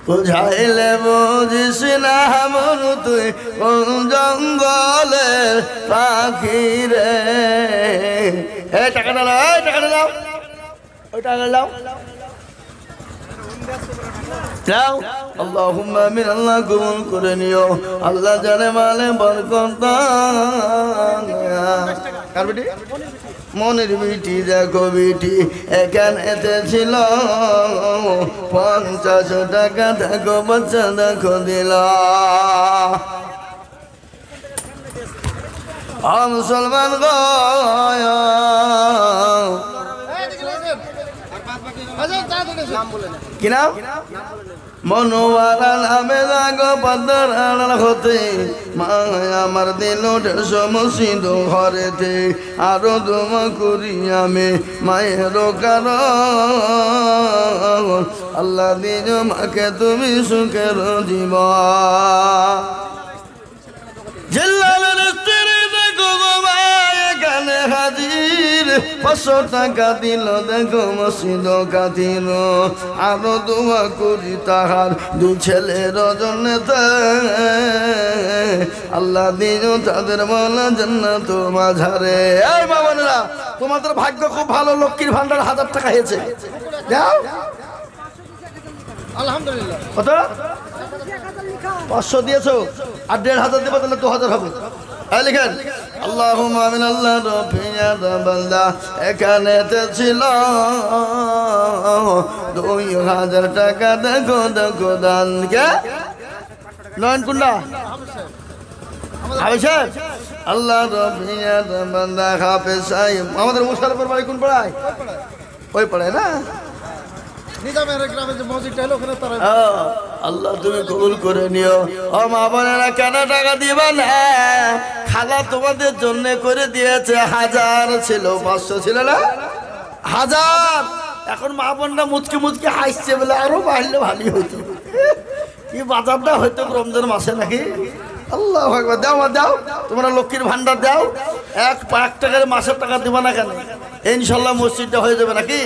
বুঝাইলে বুঝিস না মন তুই কোন জঙ্গলের পাখি রে এই টাকাটা নাও এই টাকাটা নাও ওই টাকাটা নাও যাও আল্লাহুম্মা আমিন আল্লাহ কবুল করে নিও আল্লাহ জানে মালে বরকত কার বেটি মনের বিটি দেখো বিটি এখানেতে ছিল 50 টাকা দেখো বাচ্চা দেখো দিল মুসলমান গয় কি নাম মনোয়ারা নামে জাগো পদ্মার হতে মায় আমার দিল 150 মসজিদ ঘরেতে আরো দোয়া করি আমি মায়ের কারণ আল্লাহ দিন মাকে তুমি সুখের জীবন জিল্লালের স্ত্রী দেখো গো মায় এখানে হাজির 500 টাকা দিল দেখো মসজিদ খাতির আরো দোয়া করি তাহার 2 ছেলের জন্যতে আল্লাহ দিন তাদের মৌলা জান্নাত মাঝারে এই বাবারা তোমাদের ভাগ্য খুব ভালো লক্ষ্মীর ভান্ডার 1,000 টাকা হয়েছে যাও আলহামদুলিল্লাহ কত 500 দিয়েছো আর 1,500 দেবো তাহলে 2,000 হবে লিখেন আল্লাহুম্মা আমিন আল্লাহ রফিয়া বান্দা এখানেতে ছিল 2,000 টাকা দেখো দেখো দান কে নয়ন কুন্ডা হাফেজ সাহেব আল্লাহ রফিয়া বান্দা হাফেজ সাহেব আমাদের মুশারফের বাড়ি কোন পাড়ায় ওই পাড়ায় না নিজামের গ্রামে যে মসজিদটা হলো ওখানে তারা আল্লাহ তুমি কবুল করে নিও ও মা বোনেরা কেন টাকা দিবা না খালা তোমাদের জন্য করে দিয়েছে 1000 ছিল 500 ছিল না 1000 এখন মা বোনরা মুচকি মুচকি হাসছে বলে আরো বাড়লে ভালোই হইতো কি বাজারটা হয়তো রমজান মাসে নাকি আল্লাহ আকবার দাও দাও তোমরা লক্ষ্মীর ভান্ডার দাও 1 টাকার মাসের টাকা দিবা না কেন ইনশাআল্লাহ মসজিদটা হয়ে যাবে নাকি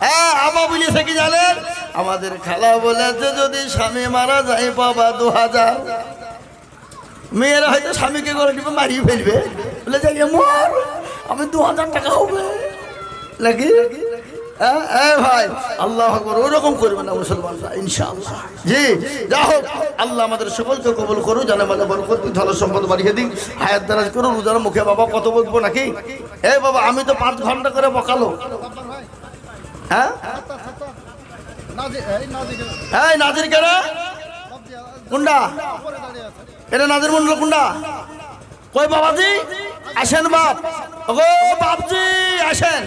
হ্যাঁ আমা বলেছে কি জানেন আমাদের খালা বলেছে যদি স্বামী মারা যায় বাবা 2000 মেয়েরা হয়তো স্বামীকে করে দিবে মারিয়ে ফেলবে বলে যাই মর আমি 2000 টাকা হবে নাকি হ্যাঁ ভাই আল্লাহ আকবার ওরকম করবে না মুসলমানরা ইনশাআল্লাহ জি যা হোক আল্লাহ আমাদের সকলকে কবুল করুন জানে মানে বরকত ধন সম্পদ বাড়িয়ে দিন হায়াত দারাজ করুন রোজার মুখে বাবা কত বকবো নাকি এই বাবা আমি তো 5 ঘন্টা করে বকালো হ্যাঁ এই নাজির কেনা কুন্ডা এটা নাজির মন্ডল কুন্ডা কই বাবাজি আসেন বাপ ওগো বাপজি আসেন,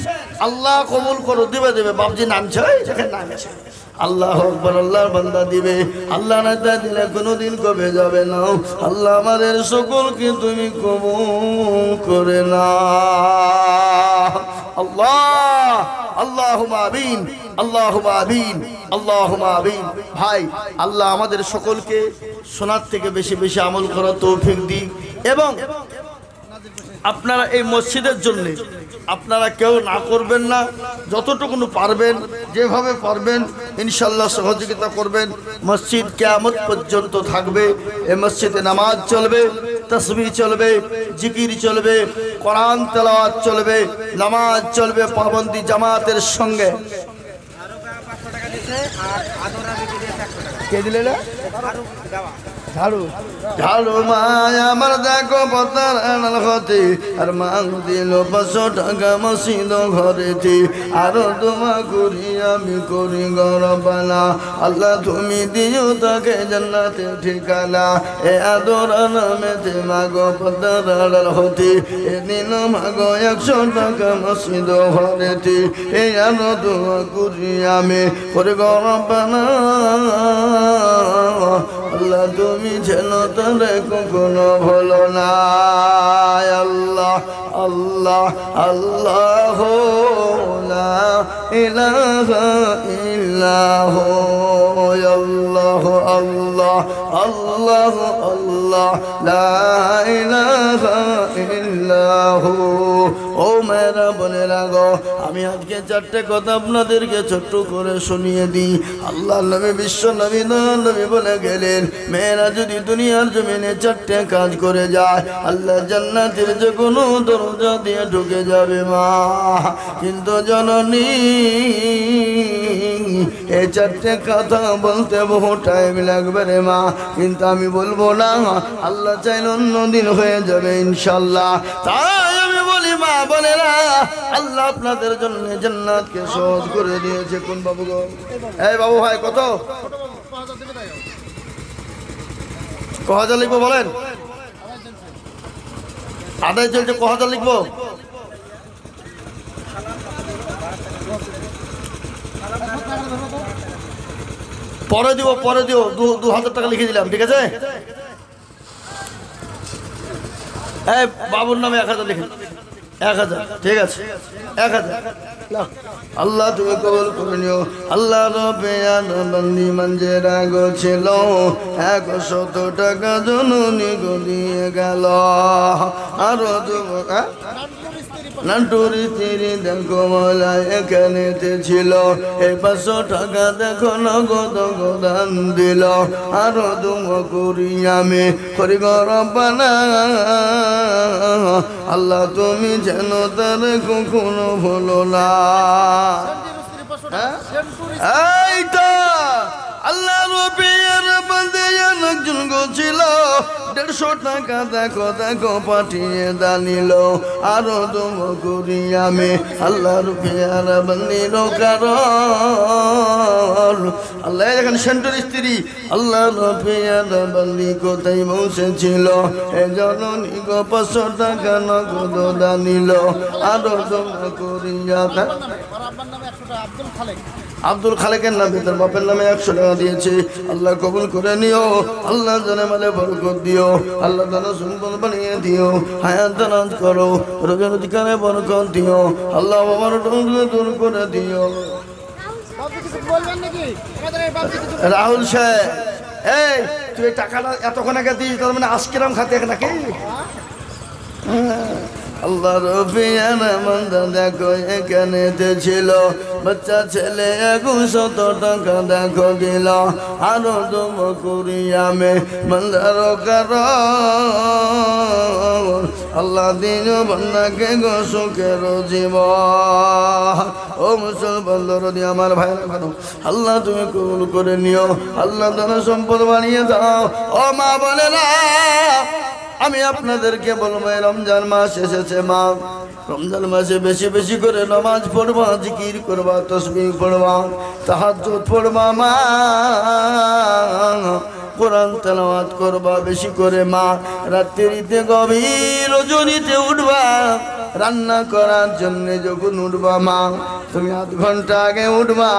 আল্লাহ কবুল করো, দিবে দিবে। বাপজি নামছে, ওই দেখেন নামেছে। আল্লাহ আকবার, আল্লাহর বান্দা দিবে। আল্লাহ না দিলে কোনোদিন কবে যাবে না। আল্লাহ আমাদের সকলকে তুমি কবুল করে না। আল্লাহ আল্লাহুম্মা আমিন, আল্লাহুম্মা আমিন, আল্লাহুম্মা আমিন। ভাই, আল্লাহ আমাদের সকলকে শোনার থেকে বেশি বেশি আমল করার তৌফিক দিক। এবং আপনারা এই মসজিদের জন্য আপনারা কেউ না করবেন না, যতটুকু পারবেন, যেভাবে পারবেন ইনশাল্লাহ সহযোগিতা করবেন। মসজিদ কিয়ামত পর্যন্ত থাকবে। এই মসজিদে নামাজ চলবে, তাসবিহ চলবে, জিকির চলবে, কোরআন তেলাওয়াত চলবে, নামাজ চলবে পাবন্দি জামাতের সঙ্গে। আরো 500 টাকা দিয়েছে আর আদরা বিক্রি দিয়েছে 100 টাকা। কে দিলে না? আরো দেওয়া ঝাড়ু ঝাড়ু মায় আমার দেখো পতার আনাল হতে, আর মাং দিল 500 টাকা মসজিদ ঘরেতে। আরো দোয়া করি আমি করি গরবানা, আল্লাহ তুমি দিও তাকে জান্নাতে ঠিকানা। এ আদরা নামেতে মাগো পতার আনাল হতে, এ দিন মাগো 100 টাকা মসজিদ ঘরেতে। এই আরো দোয়া করি আমি করি গরবানা, আল্লাহ তুমি যেন তারে কখনো ভুলো না। আল্লাহ আল্লাহ আল্লাহ লা ইলাহা ইল্লাহু, আল্লাহ আল্লাহ আল্লাহ আল্লাহ লা ইলাহা ইল্লাহু। ও মেয়েরা বোনেরা গো, আমি আজকে 4টে কথা আপনাদেরকে ছোট্ট করে শুনিয়ে দিই। আল্লাহ নবী, বিশ্ব নবী, নবী বলে গেলেন, মেয়েরা যদি দুনিয়ার জমিনে 4টে কাজ করে যায়, আল্লাহ জান্নাতের যে কোনো দরজা দিয়ে ঢুকে যাবে মা। কিন্তু জননী, এই 4টে কথা বলতে বহু টাইম লাগবে রে মা, কিন্তু আমি বলবো না। আল্লাহ চাইলে অন্যদিন হয়ে যাবে ইনশাল্লাহ। তাই আমি বলি মা বোনেরা, আল্লাহ আপনাদের জন্য জান্নাতকে সহজ করে দিয়েছে। কোন বাবু গো? এই বাবু ভাই, কত 5,000 দেবে তাই? 1000 লিখবো বলেন? আদায় চলছে, 1000 লিখবো? পরে দিব, পরে দিও। 2000 টাকা লিখে দিলাম, ঠিক আছে? এই বাবুর নামে 1000 লিখে, 1000, ঠিক আছে, 1000। আল্লাহ তুমি কবুল করে নিও। আল্লাহ রবে আনবন্দি মঞ্জেরা গো ছিল, 100 টাকা জননী গো দিয়ে গেল। আরো নান্টুরি তিরি দেখো মলা এখানেতে ছিল, এই 500 টাকা দেখো নগদ দান দিল। আরো দুম করি আমি করি গরবানা, আল্লাহ তুমি যেন তার কখনো ভুলো না। এই তো আল্লাহ রবির বান্দে একজন ছিল, 150 টাকা দেখো দেখো পাঠিয়ে দানিল। আরো দম করি আমি আল্লাহ রবির বান্দির কারণ। আল্লাহ দেখেন সেন্টুর স্ত্রী, আল্লাহ রবির বান্দি কোথায় বসেছিল, এই জননী গো 500 টাকা নগদ দানিল। আরো দম করি আব্দুল খালেকের নামে তার বাপের নামে 100 টাকা দিয়েছে। আল্লাহ কবুল করে নিও। আল্লাহ জানে মালে বরকত দিও। আল্লাহ দানা সম্পদ বানিয়ে দিও। হায়াত দারাজ করো, রোজের অধিকারে বরকত দিও। আল্লাহ বাবার দূর করে দিও। রাহুল সাহেব, এই তুই টাকাটা এতক্ষণ আগে দিস, তার মানে আজকেরাম খাতে নাকি? আল্লাহ রফিয়ান মন্দা দেখো এখানেতে ছিল, বাচ্চা ছেলে 100 টাকা দেখো দিল। আরো দম করি আমি মন্দার কারণ, আল্লাহ দিন বন্যাকে গো সুখের জীবন। ও মুসলমান দরদি আমার ভাই, আল্লাহ তুমি কবুল করে নিও। আল্লাহ ধন সম্পদ বানিয়ে দাও। ও মা বলে না, আমি আপনাদেরকে বলবো, রমজান মাস এসেছে মা, রমজান মাসে বেশি বেশি করে নামাজ পড়বা, জিকির করবা, তাসবিহ পড়বা, তাহাজ্জুদ পড়বা মা, কোরআন তেলাওয়াত করবা বেশি করে মা। রাত্রিতে গভীর রজনীতে উঠবা, রান্না করার জন্য যখন উঠবা মা, তুমি আধ ঘন্টা আগে উঠবা।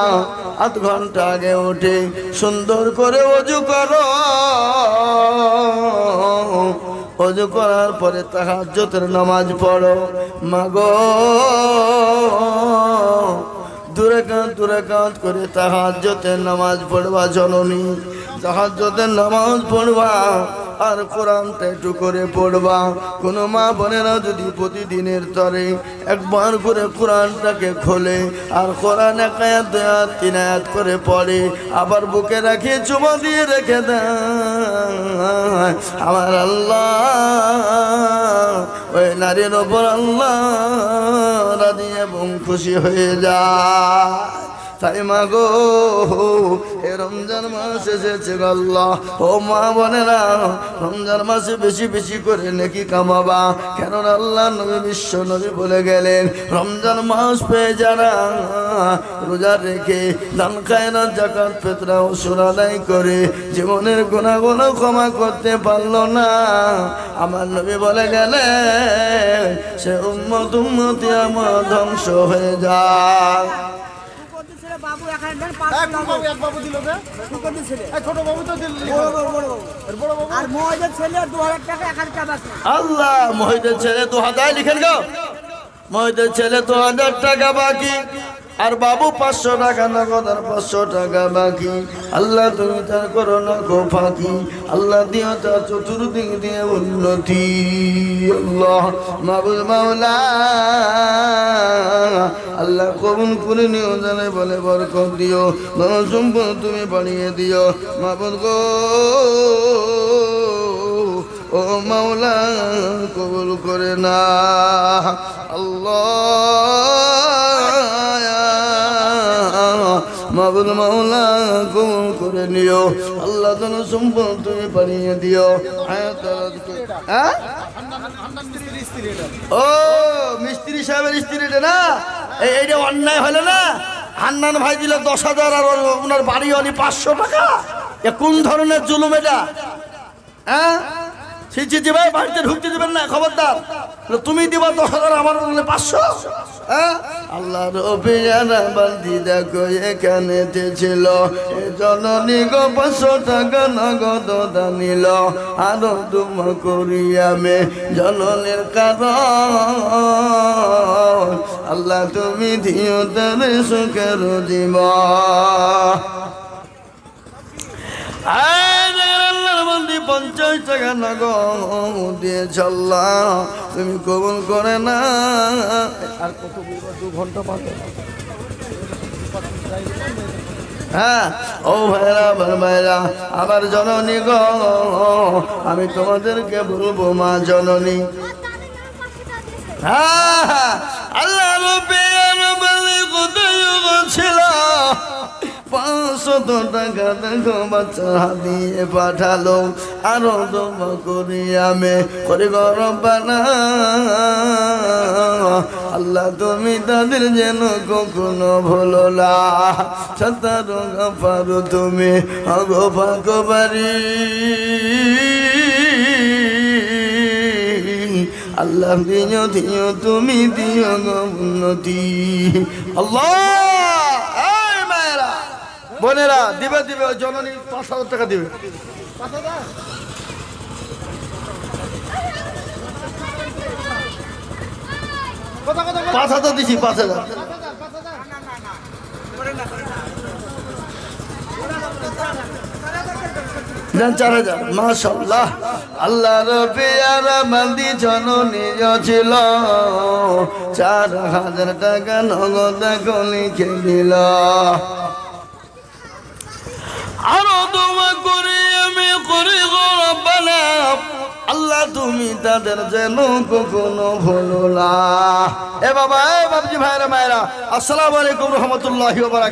আধ ঘন্টা আগে উঠে সুন্দর করে ওযু করো। ওযু করার পরে তাহাজ্জুদের নামাজ পড়ো। মাগো দু রাকাত করে তাহাজ্জুদের নামাজ পড়বা জননী। তাহাজ্জুদের নামাজ পড়বা আর কোরআনটা একটু করে পড়বা। কোনো মা বোনেরা যদি প্রতিদিনের তরে একবার করে কোরআনটাকে খোলে আর কোরআন 1 আয়াত 2 আয়াত 3 আয়াত করে পড়ে, আবার বুকে রাখে চুমা দিয়ে রেখে দেয়, আমার আল্লাহ ওই নারীর ওপর আল্লাহ রাজি এবং খুশি হয়ে যায়। তাই মাগো এ রমজান মাস এসেছে আল্লাহ, ও মা বোনেরা রমজান মাসে বেশি বেশি করে নেকি কামাবা। কেন আল্লাহ নবী বিশ্ব নবী বলে গেলেন, রমজান মাস পেয়ে যারা রোজা রেখে দান খায়রাত যাকাত ফিতরা ও সুর আদায় করে জীবনের গুনাহগুলো ক্ষমা করতে পারলো না, আমার নবী বলে গেলেন সে উম্মতি আমার ধ্বংস হয়ে যায়। বাবু এখানে দেন এক বাবু দিল যে ছোট বাবু তো দিল, বড় বাবু আর মহিলার ছেলে 2000 টাকা এখানে বাকি। আল্লাহ মহিদের ছেলে 2000 লিখেন গো, মহিদের ছেলে 2000 টাকা বাকি, আর বাবু 500 টাকা নগদ আর 500 টাকা বাকি। আল্লাহ তুমি তার করো না গো ফাঁকি, আল্লাহ দিও তার চতুর্দিক দিয়ে উন্নতি। আল্লাহ মাবুদ মাওলা আল্লাহ কবুল করে নিও, জানে বলে বরকত দিও, ধন সম্পদ তুমি বাড়িয়ে দিও মাবুদ গো। ও মাওলা কবুল করে না আল্লাহ, মাবুদ মাওলা কবুল করে নিও আল্লাহ, ধন সম্পদ তুমি বাড়িয়ে দিও। হ্যাঁ ও মিস্ত্রি সাহেবের স্ত্রী এটা না, এইটা অন্যায় হলো না? হান্নান ভাই দিল 10,000 আর ওনার বাড়ি হলি 500 টাকা, এ কোন ধরনের জুলুম এটা? হ্যাঁ ছি ভাই, বাড়িতে ঢুকতে দিবেন না, খবরদার। তুমি দিবা 10,000, আমার 500। হ্যাঁ আল্লাহ রবিয়ানা বান্দি দেখো এখানে ছিল, এ জননী গো 500 টাকা নগদ দানিল, আরো তোমা করি আমি জননীর কারণ, আল্লাহ তুমি দিও তার সুখের জীবন। 50 টাকা নগদ দিয়ে চললাম, তুমি কবুল করে না। আর কত 2 ঘন্টা পাবে? হ্যাঁ ও ভাইরা ভাইরা আমার জননী গো, আমি তোমাদেরকে বলবো মা জননী। হ্যাঁ আল্লাহ ছিল 500 টাকা দেখো বাচ্চা দিয়ে পাঠালো, আরো দোয়া করি আমি করে গরম বানা, আল্লাহ তুমি তাদের যেন কখনো ভুলো না, সত্তর গফারু তুমি অগফা কবারি, আল্লাহ দিও দিও তুমি দিও উন্নতি। আল্লাহ বোনেরা দিবে দিবে, ওই জননী 5,000 টাকা দিবে। 5,000 দিছি, 5,000 দেন, 4,000। মাশাআল্লাহ আল্লাহ রবিয়ার বান্দি জননী ছিল, 4,000 টাকা নগদ লিখে দিল, আরো দোয়া করে আমি করি রব্বানা, আল্লাহ তুমি তাদের যেন কখনো ভুলো না। এ বাবা এ বাবজি ভাইরা মায়েরা, আসসালামু আলাইকুম রহমতুল্লাহি ওয়া বারাকাতুহু।